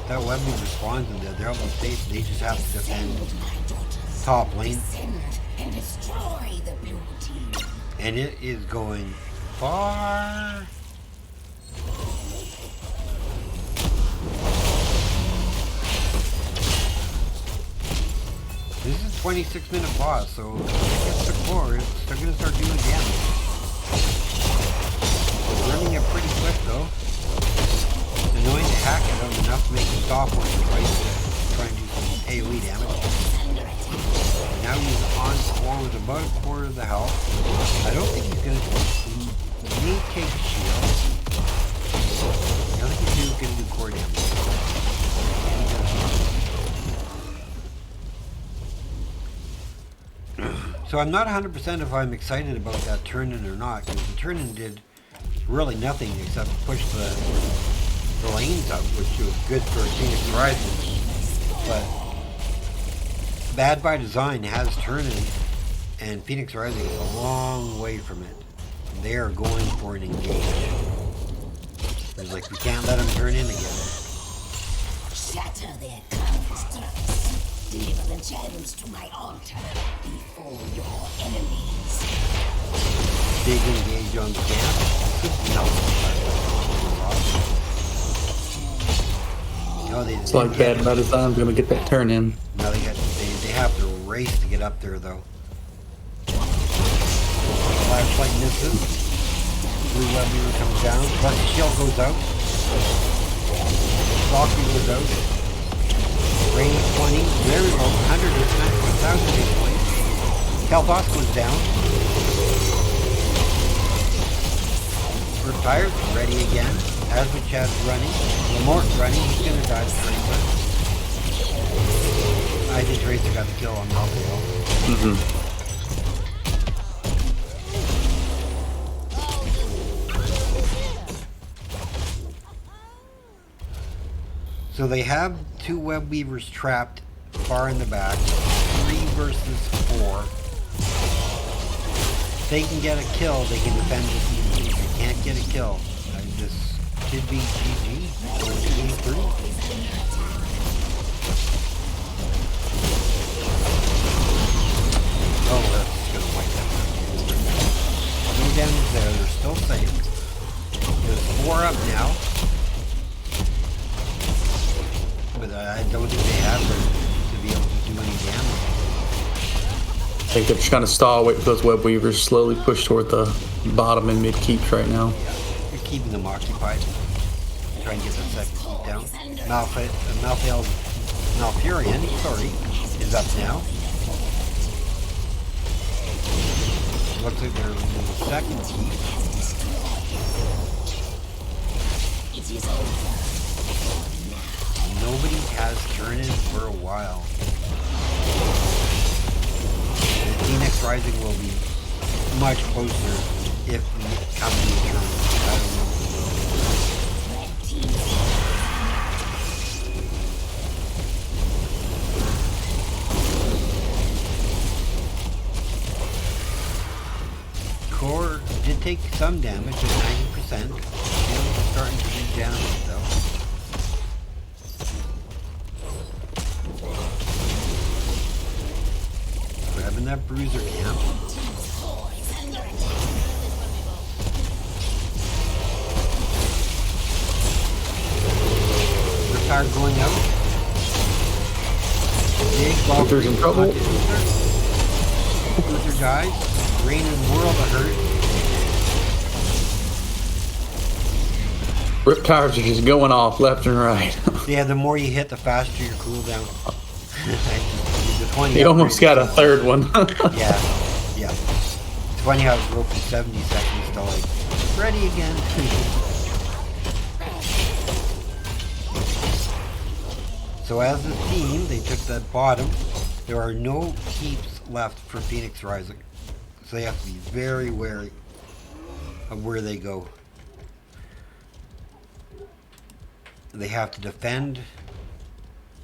that web weaver spawns in there, they'll be safe. They just have to defend top lane. And it is going far. This is a 26-minute boss, so if it gets the core, they're going to start doing damage. It's running it pretty quick though. It's annoying to hack it out enough to make it stop once or twice to try and do some AoE damage. Now he's on core with about a quarter of the health. I don't think he's going to... He may take shield. I don't think he's going to do core damage. So I'm not 100% if I'm excited about that turn-in or not, because the turn-in did really nothing except push the lanes up, which was good for Phoenix Rising. But Bad by Design has turn-in, and Phoenix Rising is a long way from it. They are going for an engage. It's like, we can't let them turn in again. Shatter their constructs. Deliver the gems to my altar before your enemies. Big engage on the camp. No, It's like Bad by Design gonna get that turn in. No, they have to race to get up there though. Flashlight misses. Blue web weaver comes down. Plus the shield goes out. Stalky goes out. Rain 20, very low, 100 or 1,000 hit points. Kaldos goes down. Retired, ready again. Azmachad's running. Lamort's running, he's gonna die pretty much. I think Tracer got the kill on Malville. So they have 2 web weavers trapped far in the back. 3 versus 4. If they can get a kill, they can defend this easily. If they can't get a kill, this could be GG. Or game 3. Oh, that's gonna wipe that out. No damage there, they're still safe. There's 4 up now. But I don't think they have to be able to do any damage. I think they're just gonna stall, wait for those web weavers, slowly push toward the bottom and mid keeps right now. Yeah, you're keeping them occupied. Try and get the second keep down. Malfurion, sorry, is up now. Looks like they're in the second keep. It is over. Nobody has turned in for a while. The Phoenix Rising will be much closer if we come to a turn. I don't know. Core did take some damage at 90%. Shields are starting to regenerate though. Grabbing that bruiser camp. Riptide going out. Big ball. Uther's in trouble. Uther dies. Rain and World are hurt. Rip tires are just going off left and right. Yeah, the more you hit, the faster your cooldown. He almost got a third one. Yeah. It's funny how it broke from 70 seconds to like, ready again. So as a team, they took that bottom. There are no keeps left for Phoenix Rising. So they have to be very wary of where they go. They have to defend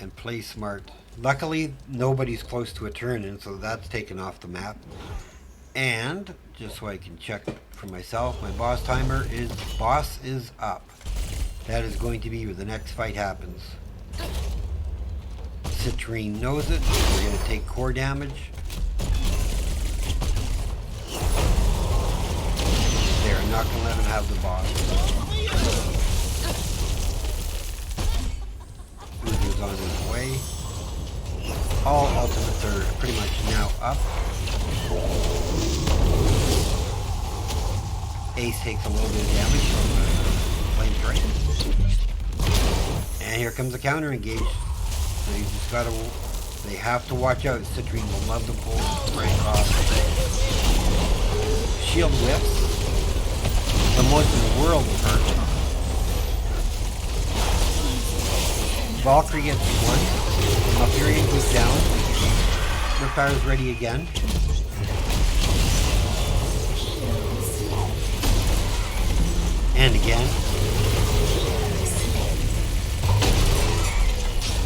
and play smart. Luckily, nobody's close to a turn, and so that's taken off the map. And just so I can check for myself, my boss timer is up. That is going to be where the next fight happens. Citrine knows it. We're going to take core damage. They're not going to let him have the boss. Uzo's on his way. All ultimates are pretty much now up. Ace takes a little bit of damage from Flame Strike. And here comes the counter engage. So you just gotta, they have to watch out. Citrine will love to pull Frank off. Shield whips. The most in the world will hurt. Valkyrie gets one. Malfurion goes down. Riptire's ready again. And again.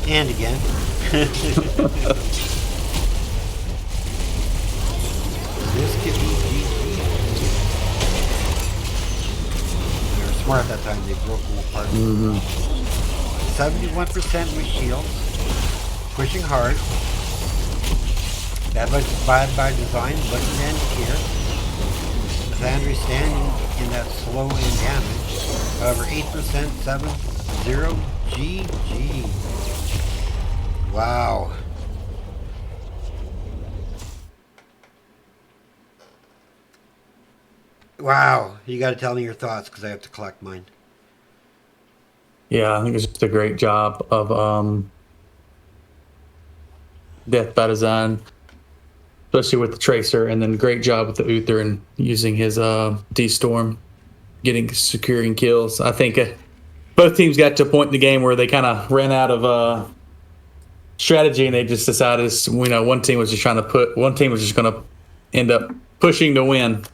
And again. This could be GG. They were smart that time. They broke them apart. 71% with shields. Pushing hard. Bad by design, but then here. Sandry standing in that slow in damage. However, 8%, 7-0, GG. Wow. Wow. You got to tell me your thoughts because I have to collect mine. Yeah, I think it's just a great job of Death by Design, especially with the Tracer, and then great job with the Uther and using his D-Storm, securing kills. I think both teams got to a point in the game where they kind of ran out of strategy, and they just decided, one team was just going to end up pushing to win.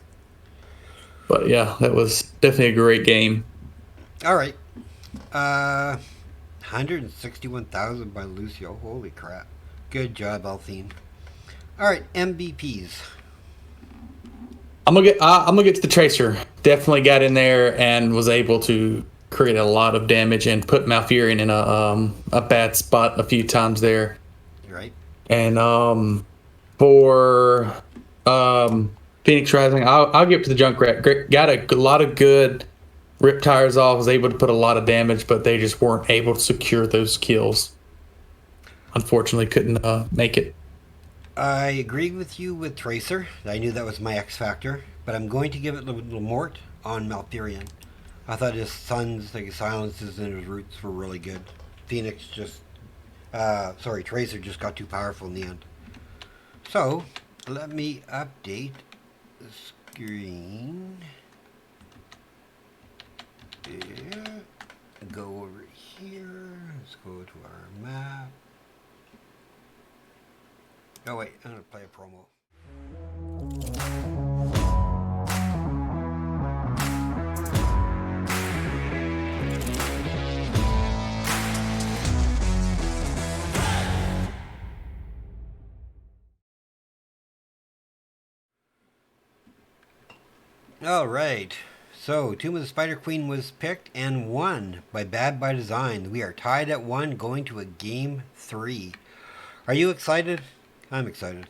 But yeah, that was definitely a great game. All right. 161,000 by Lucio. Holy crap. Good job, Althine. All right, MVPs. I'm gonna get to the Tracer. Definitely got in there and was able to create a lot of damage and put Malfurion in a bad spot a few times there. Right. And for Phoenix Rising, I'll give it to the Junkrat. Got a lot of good Riptires off. Was able to put a lot of damage, but they just weren't able to secure those kills. Unfortunately, couldn't make it. I agree with you with Tracer. I knew that was my X factor, but I'm going to give it Lamort on Malfurion. I thought his Sun's silences and his roots were really good. Phoenix Tracer just got too powerful in the end. So, let me update the screen. Yeah. Go over here. Let's go to our map. Oh wait, I'm going to play a promo. All right. So, Tomb of the Spider Queen was picked and won by Bad by Design. We are tied at 1 going to a game 3. Are you excited? I'm excited.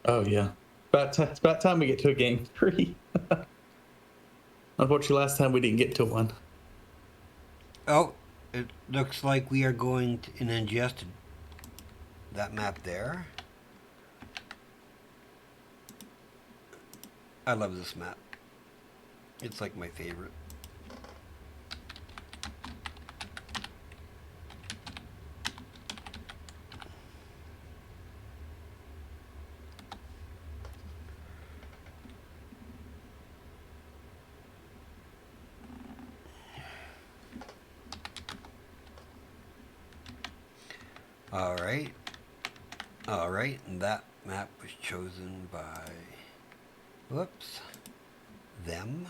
Oh yeah, it's about time we get to a game 3. Unfortunately, last time we didn't get to one. Oh, it looks like we are going to, in NGS to that map there. I love this map. It's like my favorite. All right, and that map was chosen by, them.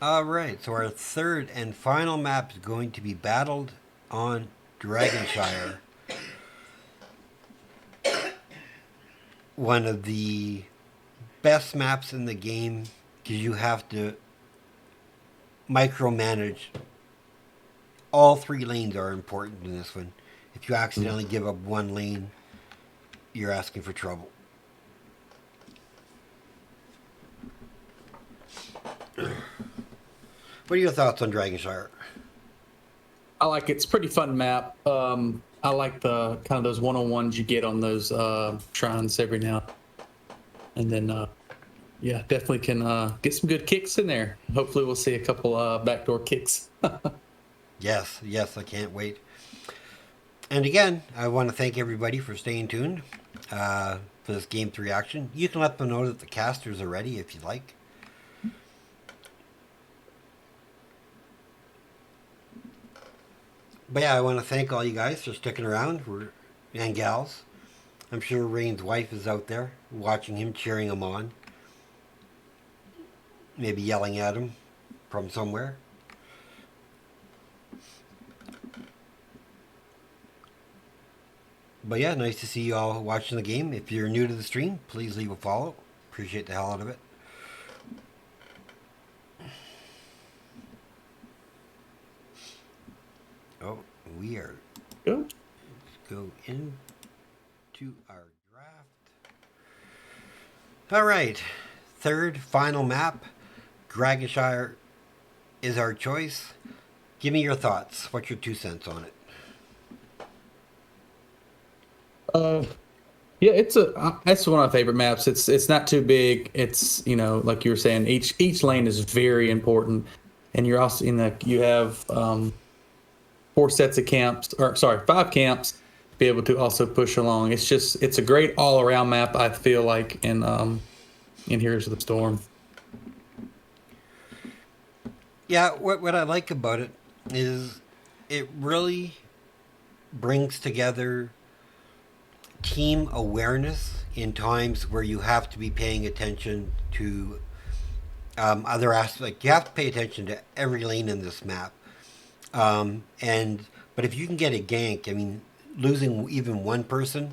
All right, so our third and final map is going to be battled on Dragonfire. One of the best maps in the game because you have to micromanage. All 3 lanes are important in this one. If you accidentally give up one lane, you're asking for trouble. What are your thoughts on Dragonfire? I like it. It's a pretty fun map. I like the kind of those one-on-ones you get on those shrines every now and then. Yeah, definitely can get some good kicks in there. Hopefully we'll see a couple backdoor kicks. Yes, I can't wait. And again, I want to thank everybody for staying tuned for this Game 3 action. You can let them know that the casters are ready if you'd like. But yeah, I want to thank all you guys for sticking around, and gals. I'm sure Rain's wife is out there watching him, cheering him on. Maybe yelling at him from somewhere. But yeah, nice to see you all watching the game. If you're new to the stream, please leave a follow. Appreciate the hell out of it. Oh, we are. Go. Let's go into our draft. All right. Third, final map. Dragonfire is our choice. Give me your thoughts. What's your 2 cents on it? Yeah, it's that's one of my favorite maps. It's not too big. It's, you know, like you were saying, each lane is very important, and you're also you have 4 sets of camps, or sorry, 5 camps to be able to also push along. It's a great all around map. I feel like in Heroes of the Storm. Yeah, what I like about it is it really brings together team awareness in times where you have to be paying attention to other aspects. Like, you have to pay attention to every lane in this map. But if you can get a gank, I mean, losing even one person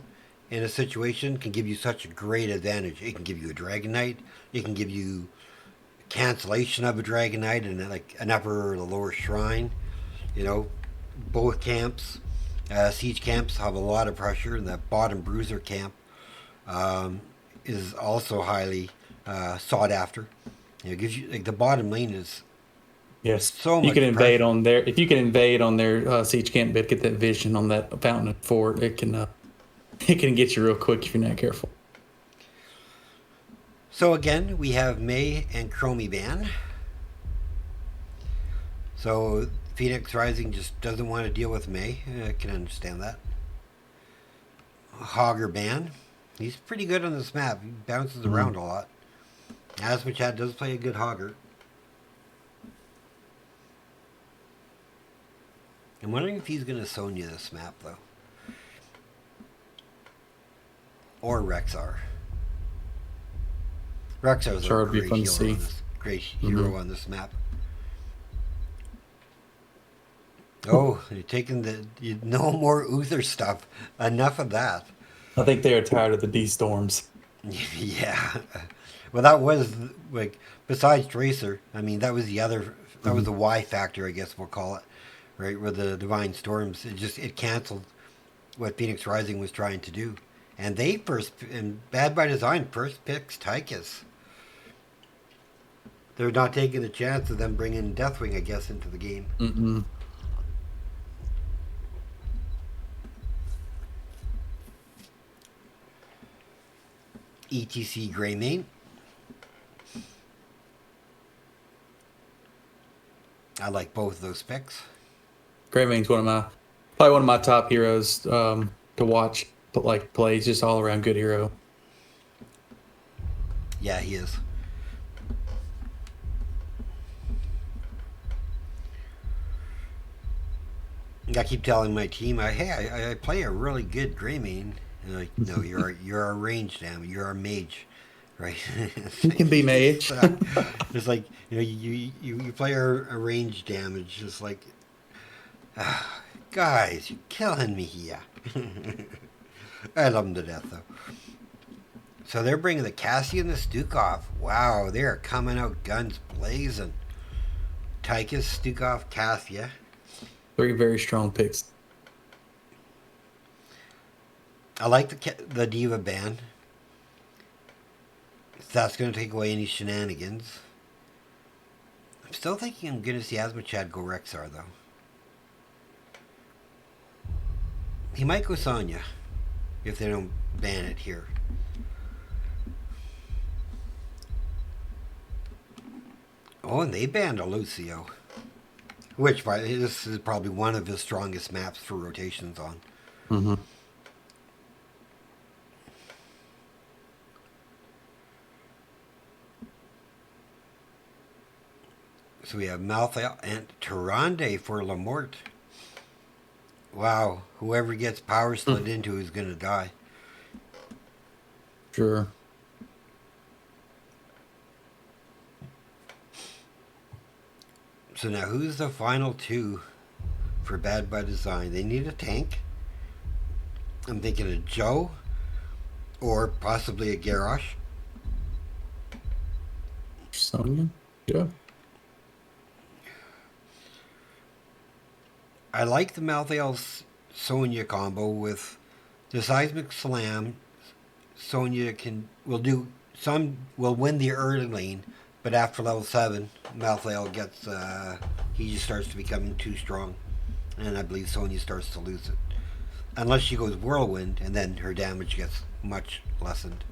in a situation can give you such a great advantage. It can give you a Dragon Knight. It can give you cancellation of a Dragon Knight and like an upper or a lower shrine. You know, both camps, siege camps have a lot of pressure, and that bottom bruiser camp is also highly sought after. You know, it gives you, like, the bottom lane is so much you can invade pressure. on their, if you can invade on their siege camp bit, get that vision on that fountain and fort, it can get you real quick if you're not careful. So again, we have May and Chromie ban. So Phoenix Rising just doesn't want to deal with May. I can understand that. Hogger ban. He's pretty good on this map. He bounces around a lot. Asmachad does play a good Hogger. I'm wondering if he's going to Sonya this map, though. Or Rexar. Rexar's Sure, a it'd be great fun to hero see. on this, great hero on this map. Oh, you're taking no more Uther stuff. Enough of that. I think they are tired of the D-storms. Yeah. Well, that was, like, besides Tracer, I mean, that was the other, that was the Y factor, I guess we'll call it, right? Where the Divine Storms, it canceled what Phoenix Rising was trying to do. And and Bad by Design first picks Tychus. They're not taking the chance of them bringing Deathwing, I guess, into the game. Mm-mm. ETC Greymane. I like both of those picks. Greymane's probably one of my top heroes to watch, but like plays just all around good hero. Yeah, he is. I keep telling my team, I play a really good Greymane. And like, no, you're our range now. You're our mage. right? He can be mage. It's like, you know, you play a range damage. It's like, guys, you're killing me here. I love them to death, though. So they're bringing the Cassie and the Stukov. Wow, they are coming out guns blazing. Tychus, Stukov, Cassia. 3 very strong picks. I like the Diva band. That's going to take away any shenanigans. I'm still thinking I'm going to see Asmachad go Rexar, though. He might go Sonya if they don't ban it here. Oh, and they banned a Lucio. Which, this is probably one of his strongest maps for rotations on. Mm-hmm. So we have Malthael and Tyrande for Lamort. Wow, whoever gets power slid into is going to die. Sure. So now who's the final 2 for Bad by Design? They need a tank. I'm thinking of Joe or possibly a Garrosh. Sonya? Yeah. I like the Malthael Sonya combo with the Seismic Slam. Sonya will win the early lane, but after level 7, Malthael gets he just starts to become too strong, and I believe Sonya starts to lose it, unless she goes Whirlwind, and then her damage gets much lessened.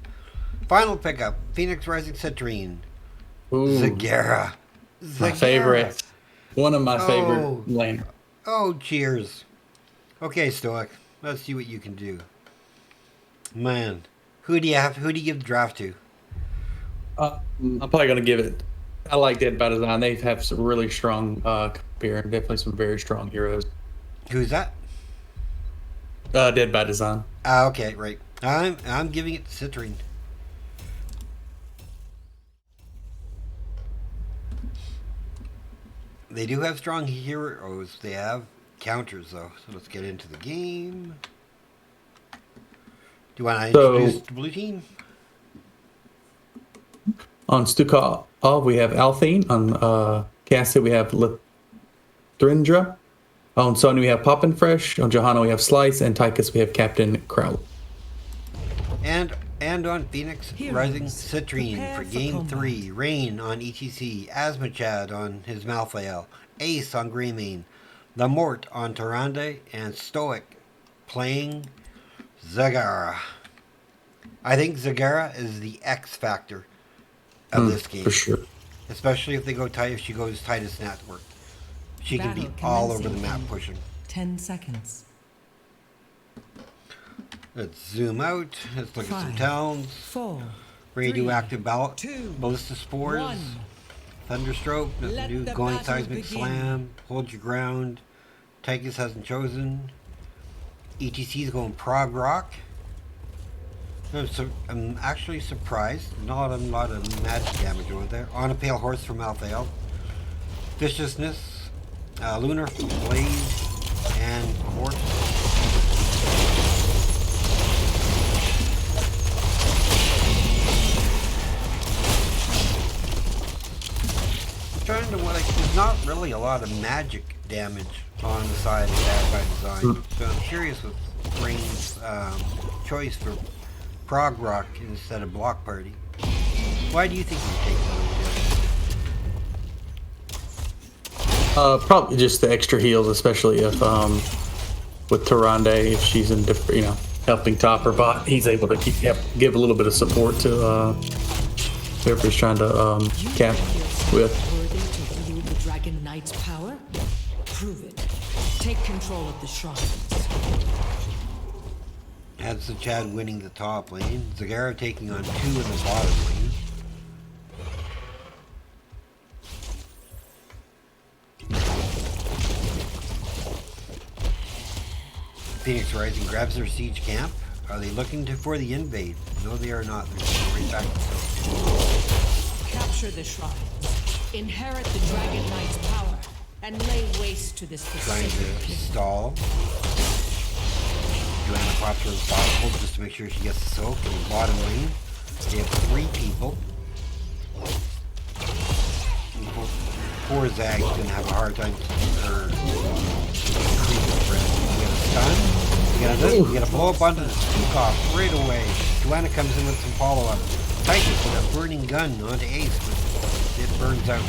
Final pickup: Phoenix Rising Citrine, Zagara. My favorite. One of my favorite lane. Oh, cheers. Okay, Stoic. Let's see what you can do. Man, who do you give the draft to? I'm probably gonna give it. I like Dead by Design. They have some really strong here, and definitely some very strong heroes. Who's that? Dead by Design. Okay, right. I'm giving it to Citrine. They do have strong heroes. They have counters, though. So let's get into the game. Do you want to introduce the blue team? On Stukov, we have Althene. On Cassie, we have Thrindra. On Sonya, we have Poppin' Fresh. On Johanna, we have Slice. And Tychus, we have Captain Kraut. And on Phoenix Rising Citrine for Game 3. Rain on ETC. Asmachad on his Malthael. Ace on Greymane. Lamort on Tyrande. And Stoic playing Zagara. I think Zagara is the X factor of this game. For sure. Especially if she goes Titus Network. She can be all over the map pushing. 10 seconds. Let's zoom out. Let's look at some towns. 4, Radioactive 2, Ballista Spores. 1. Thunderstroke. Nothing Let new. the Going battle Seismic begin. Slam. Hold your ground. Tychus hasn't chosen. ETC's going Prog Rock. I'm actually surprised. Not a lot of magic damage over there. On a Pale Horse from Malthael. Viciousness. Lunar Blade. And Corpse. Trying to there's not really a lot of magic damage on the side of Bad by Design. So I'm curious with Rain's choice for Prog Rock instead of Block Party. Why do you think he takes that over? Probably just the extra heals, especially if with Tyrande, if she's in helping top or bot, he's able to give a little bit of support to whoever he's trying to cap with. Worthy to wield the Dragon Knight's power? Prove it. Take control of the shrines. That's the Chad winning the top lane. Zagara taking on 2 in the bottom lane. Phoenix Rising grabs their siege camp. Are they looking for the invade? No, they are not. They're going right back to Soak. Capture the shrines. Inherit the Dragon Knight's power. And lay waste to this Trying forsaken to kingdom. stall. Joanna pops her impossible just to make sure she gets the Soak. In the bottom lane, they have 3 people. Poor Zag's gonna have a hard time keeping her creeping friend. We got a stun. We got a blow up onto the speak off right away. Joanna comes in with some follow up. Titus with a burning gun onto Ace, but it burns out.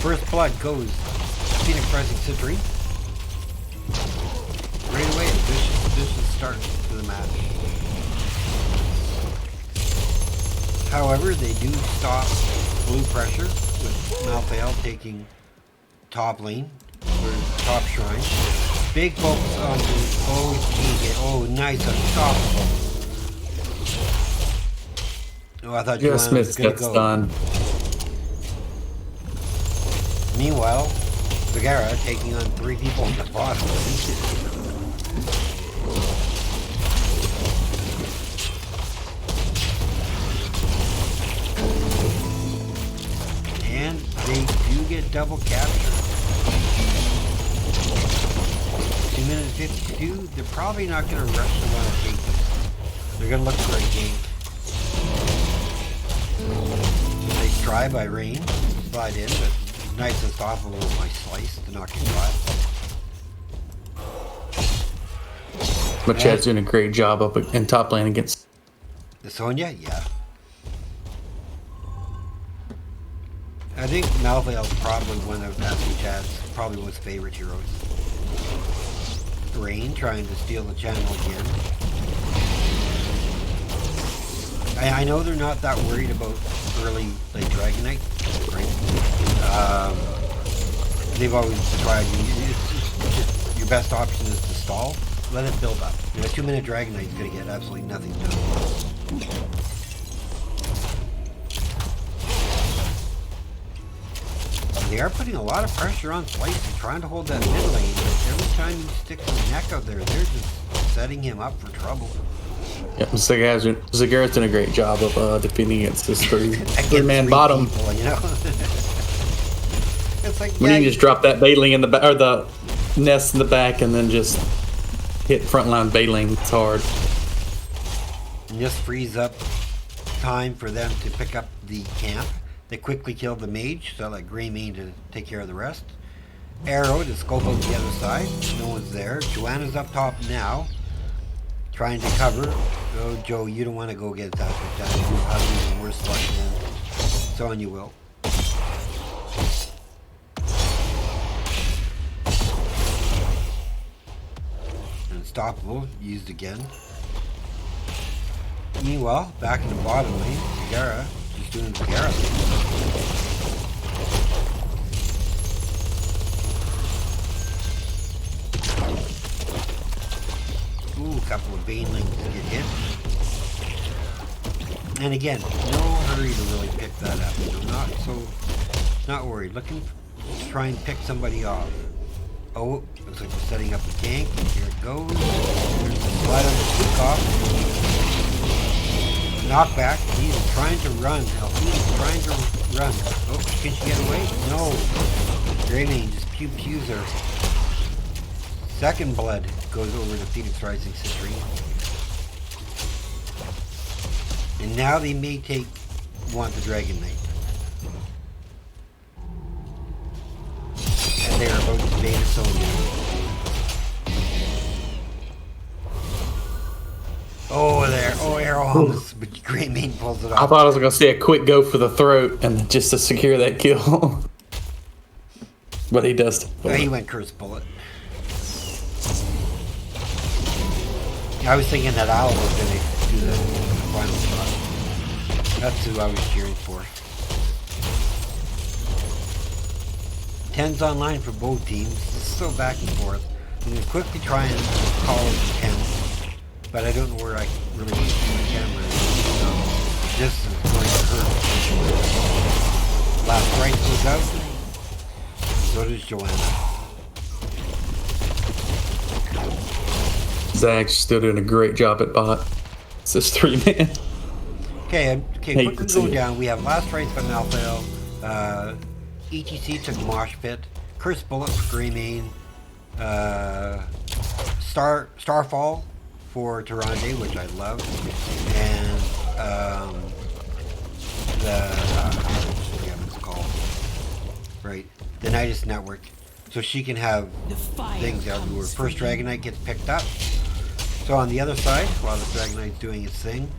First blood goes Phoenix Rising Citrine. Right away, a vicious start to the match. However, they do stop blue pressure with Malthael taking top lane, or top shrine. Big focus on the nice, unstoppable. Oh, I thought Joanna was Smith going to gets go. done. Meanwhile, Zagara taking on 3 people in the bottom. And they do get double capture. 2 minutes 52. They're probably not going to rush to want to take this. They're going to look for a gank. Nice try by Rain. Slide in, but nice and thoughtful with my slice to knock it flat. But Chad's doing a great job up in top lane against. The Sonya? Yeah. I think Malthael's probably one of Asking Chad's probably his favorite heroes. Rain trying to steal the channel again. I know they're not that worried about early like Dragon Knight, right? They've always tried. It's just your best option is to stall. Let it build up. You know, a 2-minute Dragon Knight's gonna get absolutely nothing done. They are putting a lot of pressure on Slice and trying to hold that mid lane, but every time he sticks his neck out there, they're just setting him up for trouble. Yeah, Zagara's doing a great job of defending against this Against 3-man 3 bottom. people, you know? It's like, When yeah, you just drop that bailing in the back, or the nest in the back, and then just hit frontline bailing, it's hard. and just frees up time for them to pick up the camp. They quickly kill the mage, so let Greymane to take care of the rest. Arrow to scope out the other side. No one's there. Joanna's up top now, trying to cover. Oh, Joe, you don't want to go get that. You'll have even worse luck than Sonya will. Unstoppable, used again. Meanwhile, back in the bottom lane, Zagara, just doing Zagara things. Ooh, a couple of banelings to get hit. And again, no hurry to really pick that up. You know, not worried. Looking to try and pick somebody off. Oh, looks like we're setting up a tank. Here it goes. There's the slide on the kick off. Knockback. He's trying to run. He's trying to run. Oh, can she get away? No. Greymane just pews her. Second blood goes over to Phoenix Rising Citrine. And now they may want the Dragon Knight. And they are about to bait Sonya. Oh, there. Oh, arrow almost. But Greymane pulls it I off. thought I was going to see a quick go for the throat and just to secure that kill. But he does. Oh, he went curse bullet. I was thinking that Owl was going to do the final shot. That's who I was cheering for. 10's online for both teams. It's so back and forth. I'm going to quickly try and call it 10. But I don't know where I really want to see the camera. So this is going to hurt. Last right goes out. So does Joanna. Zag's still doing a great job at bot. It's this 3-man. Okay, Hey, you quickly can see go it. down. We have Last Rites by Malthael. ETC took Mosh Pit. Curse Bullet for Greymane. Starfall for Tyrande, which I love. And I forget what it's called. Right. The Nidus Network. So she can have The fire things everywhere. comes First for you. Dragonite gets picked up. So on the other side, while the Dragonite's doing its thing,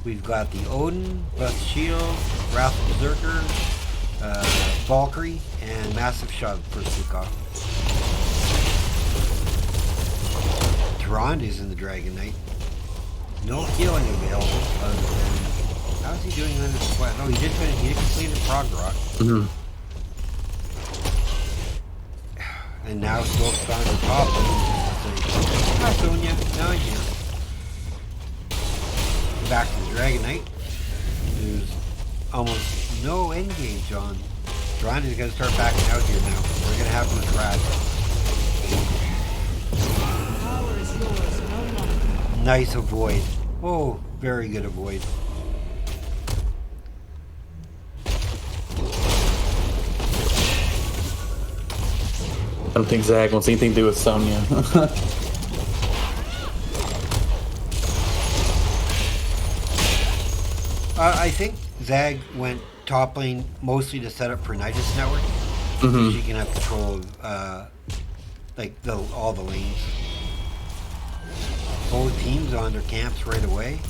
we've got the Odin, Blessed Shield, Wrathful Berserker, Valkyrie, and Massive Shove for Suka. Tyrande's in the Dragonite. No healing available other than... How's he doing on his sweat? Oh, he did complete his prog rock. Mhm. And now Smoke's on the top. Hi, Sonya. Now I'm here. Back to the Dragonite. There's almost no engage on. Tyrande's going to start backing out here now. We're going to have him crash. Power is yours no longer. Nice avoid. Oh, very good avoid. I don't think Zag wants anything to do with Sonya. I think Zag went top lane mostly to set up for Nidus Network. So she can have control of like all the lanes. Both teams on their camps right away.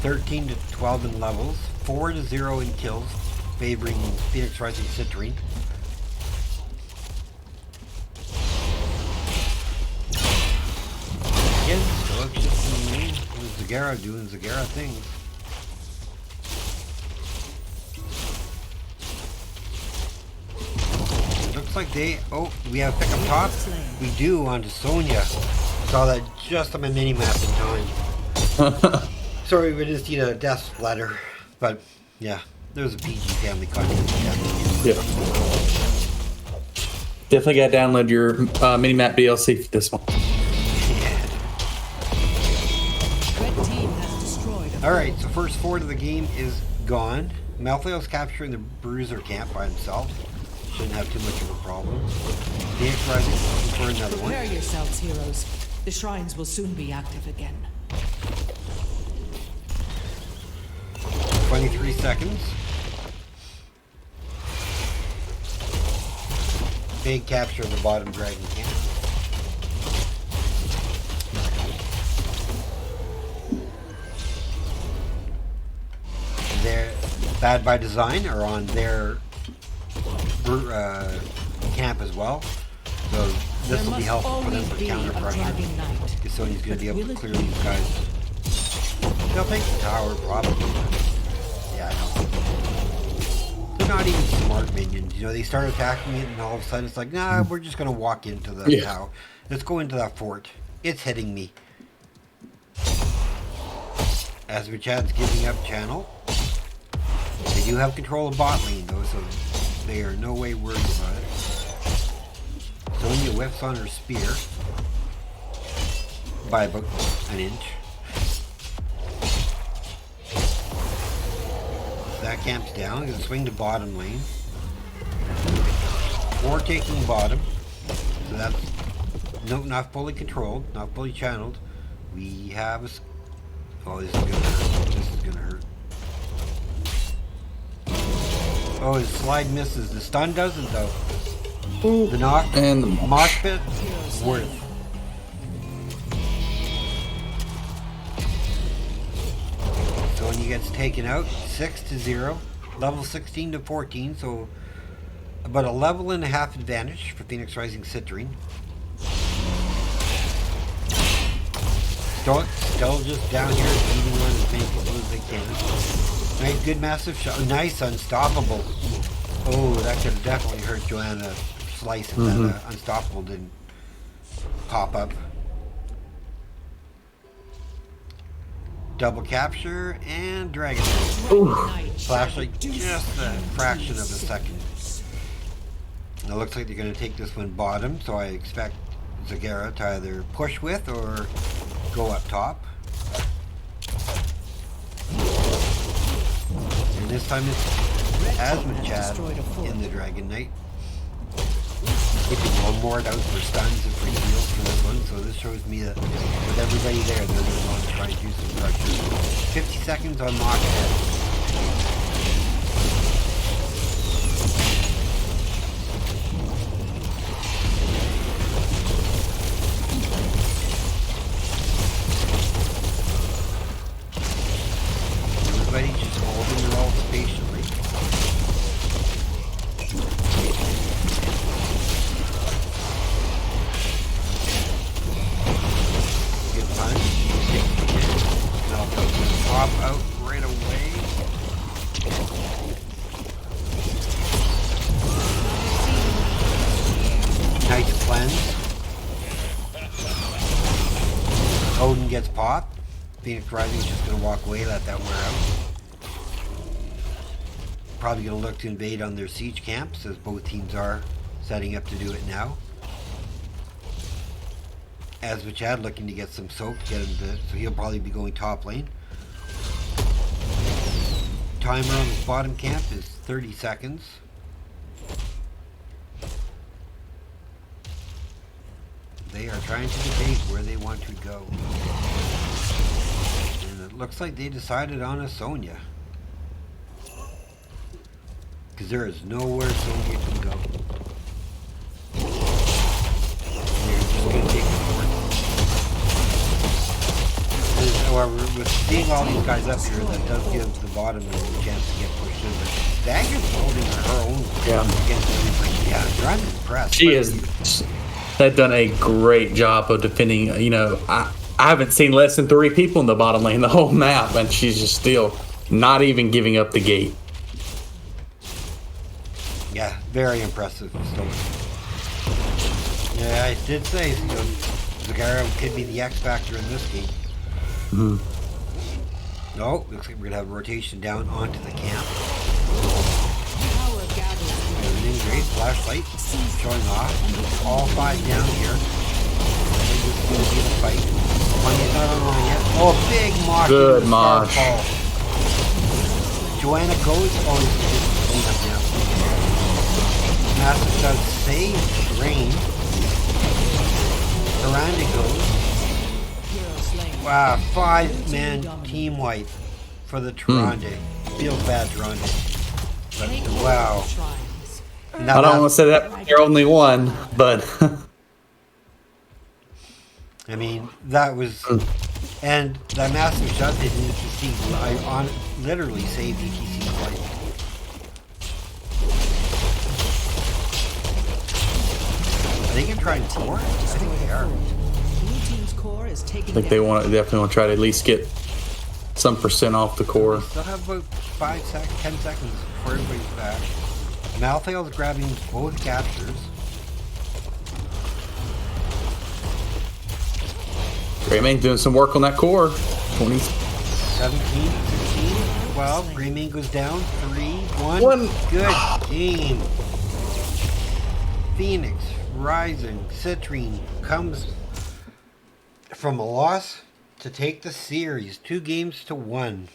13 to 12 in levels, 4 to 0 in kills, favoring Phoenix Rising Citrine. Again, still shifting the lane. Zagara doing Zagara things. Looks like they... Oh, we have pick up top? We do onto Sonya. Saw that just on my mini-map in time. Sorry, we just need a death splatter. But, yeah, there's a PG family content. Yeah. Definitely got to download your Minimap DLC for this one. Red team has destroyed a Alright, so first forward of the game is gone. Malthael's capturing the Bruiser camp by himself. Shouldn't have too much of a problem. Phoenix Rising looking for another one. Prepare yourselves, heroes. The shrines will soon be active again. 23 seconds. Big capture of the bottom dragon camp. They're Bad by Design are on their camp as well. So this will be helpful for them for counter pressure. Because Sonya's going to be able to clear these guys. They'll take the tower probably. Yeah, I know. They're not even smart minions. You know, they start attacking it and all of a sudden it's like, nah, we're just going to walk into the tower. Let's go into that fort. It's hitting me. As Vichad's giving up channel. They do have control of bot lane though, so they are no way worried about it. Sonya whiffs on her spear by about an inch. That camp's down. Gonna swing to bottom lane. 4 taking bottom. So that's not fully controlled, not fully channeled. We have a... Oh, this is gonna hurt. This is gonna hurt. Oh, his slide misses. The stun doesn't though. The knock And the mosh pit worth. Sonya gets taken out 6-0, level 16 to 14, so about a level and a half advantage for Phoenix Rising Citrine. Still just down here beating on as many people as they can. Nice, good massive shot. Nice, unstoppable. Oh, that could have definitely hurt Joanna Slice if that unstoppable didn't pop up. Double capture and dragon. Flashlight just a fraction of a second. And it looks like they're going to take this one bottom, so I expect Zagara to either push with or go up top. And this time it's Chad in the Dragon Knight. Keeping one more out for stuns and free heals for this one, so this shows me that with everybody there, they're going to want to try and do some pressure. 50 seconds on Mockhead. Everybody just holding their ults patiently. Good punch. Now pop out right away. Nice cleanse. Odin gets popped. Phoenix Rising's just going to walk away, let that wear out. Probably going to look to invade on their siege camps, as both teams are setting up to do it now. As with Chad looking to get some soak, get him to, so he'll probably be going top lane. Timer on the bottom camp is 30 seconds. They are trying to debate where they want to go. And it looks like they decided on a Sonya. Because there is nowhere Sonya can go. They're just going to take the fort. However, with seeing all these guys up here, that does give the bottom a chance to get pushed in. But Dagger's holding her own against everybody. Yeah, I'm impressed. She has done a great job of defending. You know, I haven't seen less than 3 people in the bottom lane the whole map, and she's just still not even giving up the gate. Yeah, very impressive still. Yeah, I did say, you know, Zagara could be the X factor in this game. Mm-hmm. No, looks like we're gonna have a rotation down onto the camp. Everything great, flashlight showing off. All 5 down here. This is gonna be the fight. Money's not on yet. Oh, big mosh. Good mosh. Joanna goes. Oh, he's clean up now. Massive does save Rain. Miranda goes. Wow, 5-man team wipe for the Tyrande. Feels bad, Tyrande. But wow. Now I don't want to say that they're only one, but I mean, that was, and that massive shot they didn't see. I literally saved ETC's life. Are they gonna try and core? I think they are. I think they definitely want to try to at least get some % off the core. Still have about 10 seconds before everybody's back. Malthael's grabbing both captures. Greymane doing some work on that core. 20. 17, 16, 12. Greymane goes down. 3, 1. One. Good game. Phoenix Rising. Citrine comes from a loss to take the series. 2 games to 1.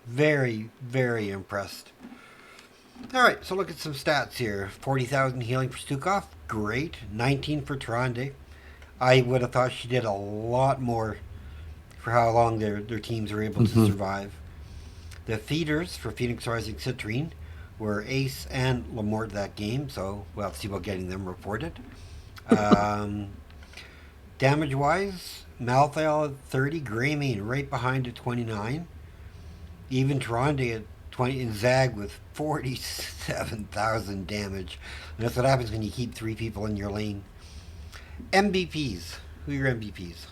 Very, very impressed. Alright, so look at some stats here. 40,000 healing for Stukov. Great. 19 for Tyrande. I would have thought she did a lot more for how long their teams were able to survive. The feeders for Phoenix Rising Citrine were Ace and Lamort that game, so we'll have to see about getting them reported. Damage-wise, Malthael at 30, Greymane right behind at 29. Even Tyrande at 20, and Zag with 47,000 damage. And that's what happens when you keep 3 people in your lane. MVPs. Who are your MVPs?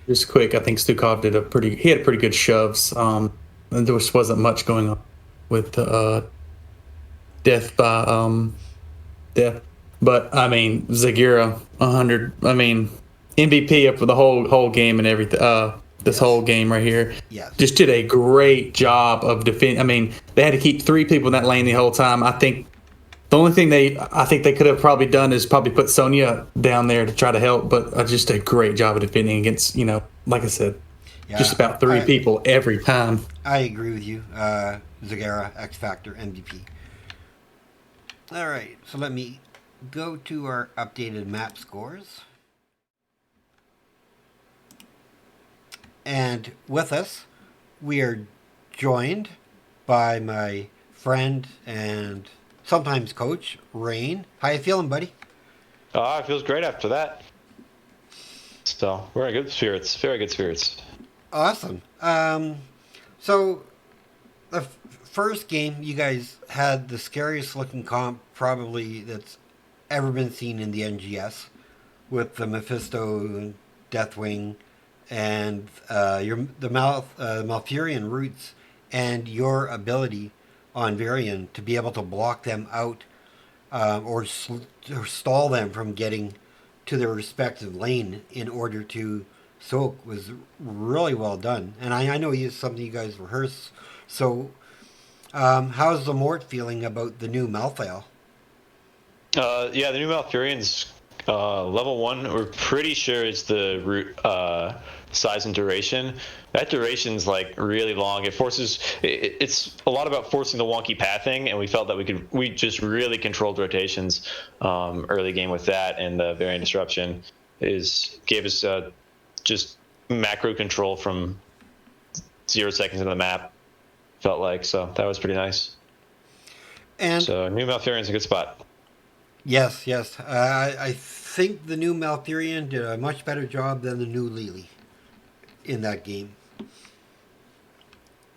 Just quick, I think Stukov had pretty good shoves. And there wasn't much going on with death by death. But I mean, Zagira 100. I mean, MVP up for the whole game and everything. This whole game right here. Yes. Just did a great job of defending. I mean, they had to keep 3 people in that lane the whole time. I think the only thing I think they could have probably done is probably put Sonya down there to try to help, but just a great job of defending against, like I said, Yeah, just about three people every time. I agree with you. Zagara, X Factor, MVP. All right, so let me go to our updated map scores. And with us, we are joined by my friend and sometimes coach, Rain. How you feeling, buddy? It feels great after that. So we're in good spirits. Very good spirits. Awesome. So the first game, you guys had the scariest looking comp probably that's ever been seen in the NGS, with the Mephisto, Deathwing, and the Malfurion roots, and your ability on Varian to be able to block them out or stall them from getting to their respective lane in order to soak was really well done. And I know it's something you guys rehearse. So how's the Mort feeling about the new Malthael? Yeah, the new Malfurion's level 1. We're pretty sure it's the root size and duration. That duration's like really long. It forces. It's a lot about forcing the wonky pathing, and we felt that we just really controlled rotations early game with that, and the variant disruption gave us just macro control from 0 seconds in the map. Felt like, so that was pretty nice. And so new Malfurion's a good spot. Yes. I think the new Malfurion did a much better job than the new Lily in that game.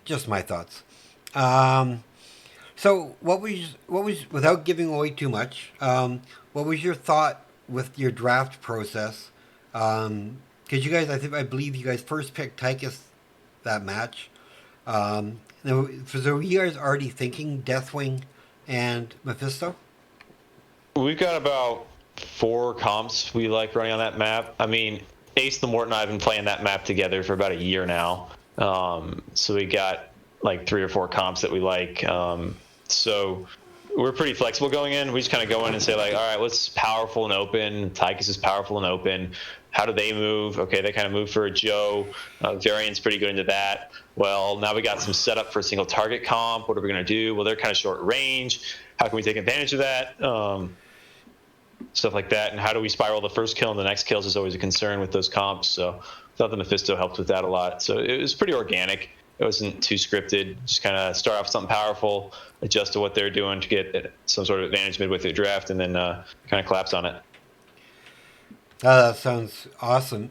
Just my thoughts. So what was without giving away too much? What was your thought with your draft process? Because you guys, I believe you guys first picked Tychus that match. So were you guys already thinking Deathwing and Mephisto? We've got about 4 comps we like running on that map. I mean, Ace the Mort and I have been playing that map together for about a year now. So we got like 3 or 4 comps that we like. So we're pretty flexible going in. We just kind of go in and say like, all right, what's powerful and open? Tychus is powerful and open. How do they move? Okay, they kind of move for a Joe. Variant's pretty good into that. Well, now we got some setup for a single target comp. What are we going to do? Well, they're kind of short range. How can we take advantage of that? Stuff like that. And how do we spiral the first kill and the next kills is always a concern with those comps. So I thought the Mephisto helped with that a lot. So it was pretty organic. It wasn't too scripted. Just kind of start off with something powerful, adjust to what they're doing to get some sort of advantage midway through the draft, and then kind of collapse on it. That sounds awesome.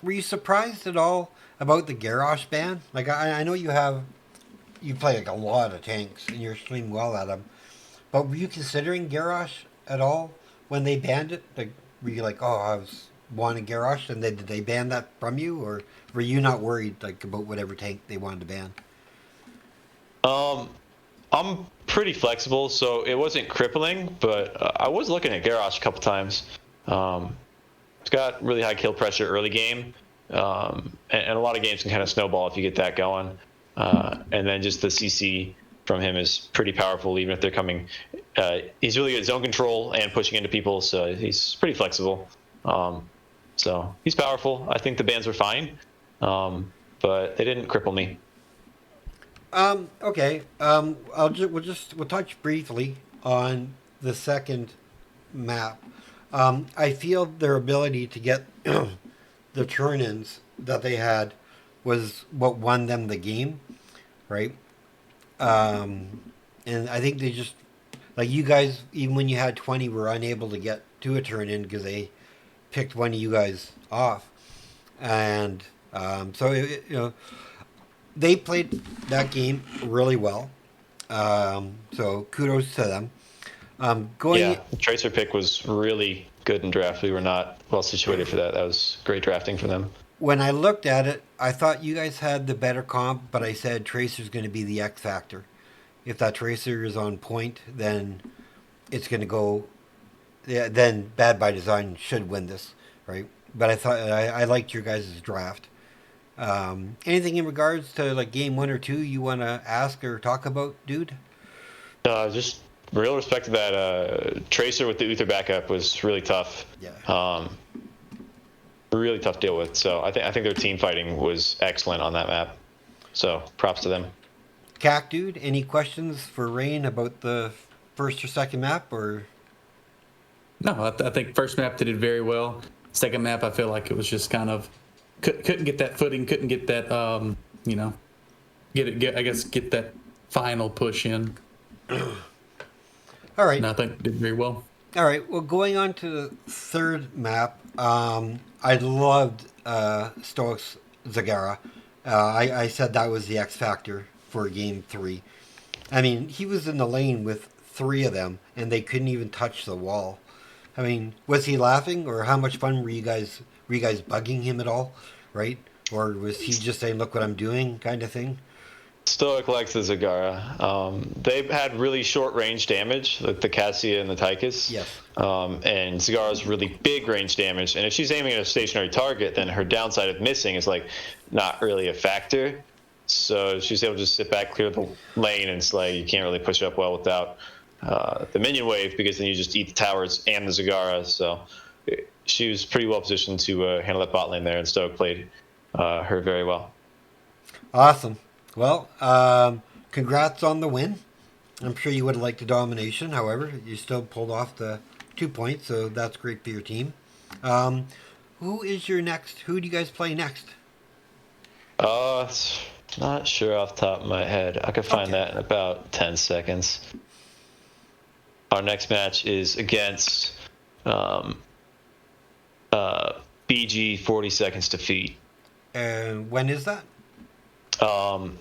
Were you surprised at all about the Garrosh ban? Like, I know you play like a lot of tanks and you're extremely well at them, but were you considering Garrosh at all when they banned it? Like, were you like, oh, I was wanting Garrosh, and did they ban that from you, or were you not worried like about whatever tank they wanted to ban? I'm pretty flexible, so it wasn't crippling, but I was looking at Garrosh a couple times. It's got really high kill pressure early game, and a lot of games can kind of snowball if you get that going. And then just the CC from him is pretty powerful, even if they're coming. He's really good at zone control and pushing into people, so he's pretty flexible. So he's powerful. I think the bans were fine, but they didn't cripple me. Okay. We'll touch briefly on the second map. I feel their ability to get the turn-ins that they had was what won them the game, right? And I think they just, like, you guys, even when you had 20, were unable to get to a turn-in because they picked one of you guys off. And so they played that game really well. So kudos to them. The Tracer pick was really good in draft. We were not well situated for that. That was great drafting for them. When I looked at it, I thought you guys had the better comp, but I said Tracer's going to be the X factor. If that Tracer is on point, then it's going to go. Yeah, then Bad by Design should win this, right? But I thought I liked your guys' draft. Anything in regards to like game 1 or 2 you want to ask or talk about, dude? Just real respect to that Tracer with the Uther backup was really tough. Yeah. really tough to deal with. So I think their team fighting was excellent on that map. So props to them. Cac, dude, any questions for Rain about the first or second map, or? No, I think first map they did very well. Second map, I feel like it was just kind of couldn't get that footing, couldn't get that get that final push in. All right. And I think they did very well. All right. Well, going on to the third map, I loved Stoics Zagara. I said that was the X factor for game 3. I mean, he was in the lane with 3 of them, and they couldn't even touch the wall. I mean, was he laughing, or how much fun were you guys? Were you guys bugging him at all, right? Or was he just saying, "Look what I'm doing," kind of thing? Stoic likes the Zagara. They've had really short range damage, like the Cassia and the Tychus. Yes. And Zagara's really big range damage. And if she's aiming at a stationary target, then her downside of missing is like not really a factor. So she's able to just sit back, clear the lane, and it's like you can't really push up well without the minion wave, because then you just eat the towers and the Zagara. So she was pretty well positioned to handle that bot lane there, and Stoic played her very well. Awesome. Well, congrats on the win. I'm sure you would have liked the domination. However, you still pulled off the 2 points, so that's great for your team. Who is your next? Who do you guys play next? Not sure off the top of my head. I could find that in about 10 seconds. Our next match is against BG 40 Seconds Defeat. When is that?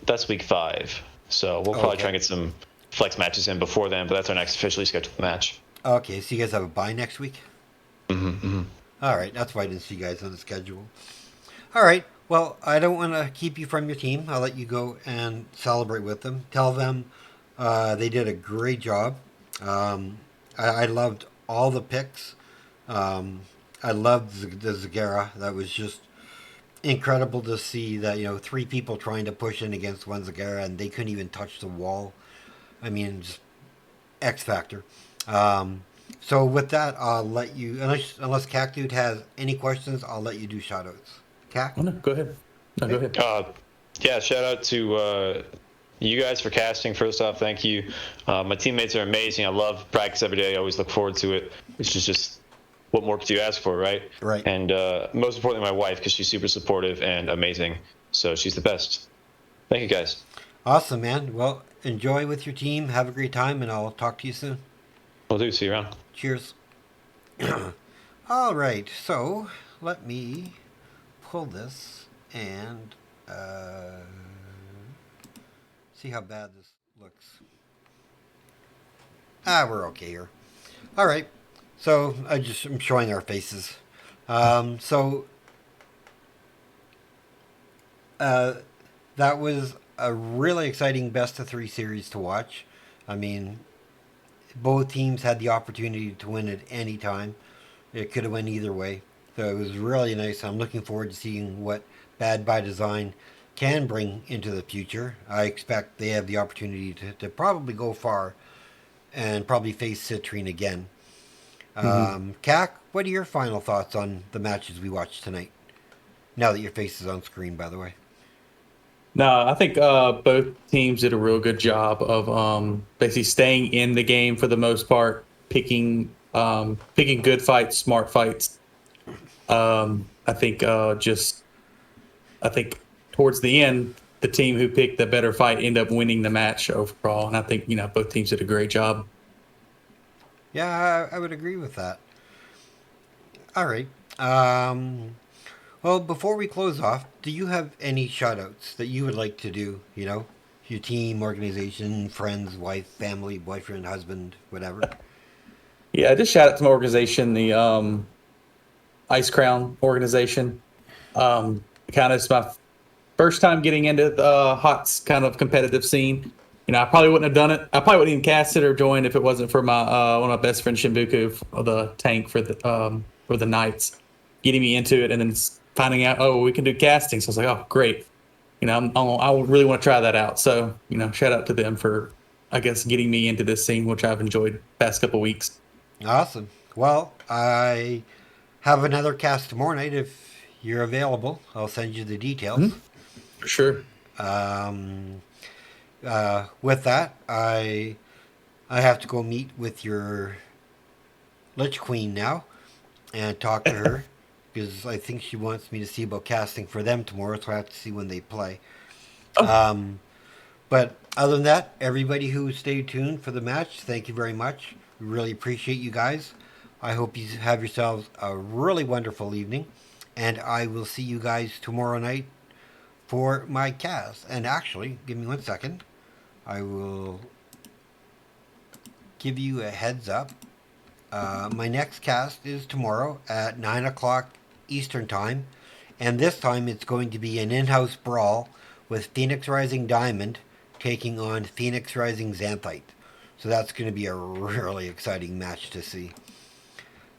That's week 5. So we'll probably try and get some flex matches in before then, but that's our next officially scheduled match. Okay, so you guys have a bye next week? Mm-hmm. All right, that's why I didn't see you guys on the schedule. All right, well, I don't want to keep you from your team. I'll let you go and celebrate with them. Tell them they did a great job. I loved all the picks. I loved the Zagara. That was just incredible to see that, 3 people trying to push in against one Zagara, and they couldn't even touch the wall. I mean, just X factor. So with that, I'll let you, unless Cactude has any questions, I'll let you do shoutouts. Cac? Oh, no, go ahead. No, go ahead. Yeah, shout out to you guys for casting. First off, thank you. My teammates are amazing. I love practice every day. I always look forward to it. It's just what more could you ask for, right? Right. And most importantly, my wife, because she's super supportive and amazing. So she's the best. Thank you, guys. Awesome, man. Well, enjoy with your team. Have a great time, and I'll talk to you soon. Will do. See you around. Cheers. All right, so let me pull this and see how bad this looks. We're okay here. All right, so I'm showing our faces. That was a really exciting best of 3 series to watch. I mean, both teams had the opportunity to win at any time. It could have went either way. So it was really nice. I'm looking forward to seeing what Bad by Design can bring into the future. I expect they have the opportunity to probably go far and probably face Citrine again. Cac, what are your final thoughts on the matches we watched tonight? Now that your face is on screen, by the way. No, I think both teams did a real good job of basically staying in the game for the most part, picking good fights, smart fights. I think towards the end, the team who picked the better fight ended up winning the match overall, and I think both teams did a great job. Yeah, I would agree with that. All right. Well, before we close off, do you have any shout-outs that you would like to do, your team, organization, friends, wife, family, boyfriend, husband, whatever? Yeah, just shout out to my organization, the Ice Crown organization. Kind of it's my first time getting into the HOTS kind of competitive scene. I probably wouldn't have done it. I probably wouldn't even cast it or joined if it wasn't for my one of my best friends, Shimbuku, the tank for the Knights, getting me into it, and then finding out, we can do casting. So I was like, oh, great. I really want to try that out. So, shout out to them for, I guess, getting me into this scene, which I've enjoyed the past couple weeks. Awesome. Well, I have another cast tomorrow night if you're available, I'll send you the details. For sure. With that, I have to go meet with your Lich Queen now and talk to her because I think she wants me to see about casting for them tomorrow, so I have to see when they play. But other than that, everybody who stayed tuned for the match, thank you very much. We really appreciate you guys. I hope you have yourselves a really wonderful evening, and I will see you guys tomorrow night for my cast. And actually, give me 1 second. I will give you a heads up. My next cast is tomorrow at 9 o'clock Eastern Time, and this time it's going to be an in-house brawl with Phoenix Rising Diamond taking on Phoenix Rising Xanthite. So that's going to be a really exciting match to see.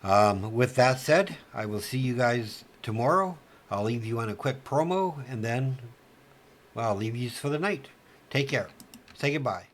With that said, I will see you guys tomorrow. I'll leave you on a quick promo, and then, well, I'll leave you for the night. Take care. Say goodbye.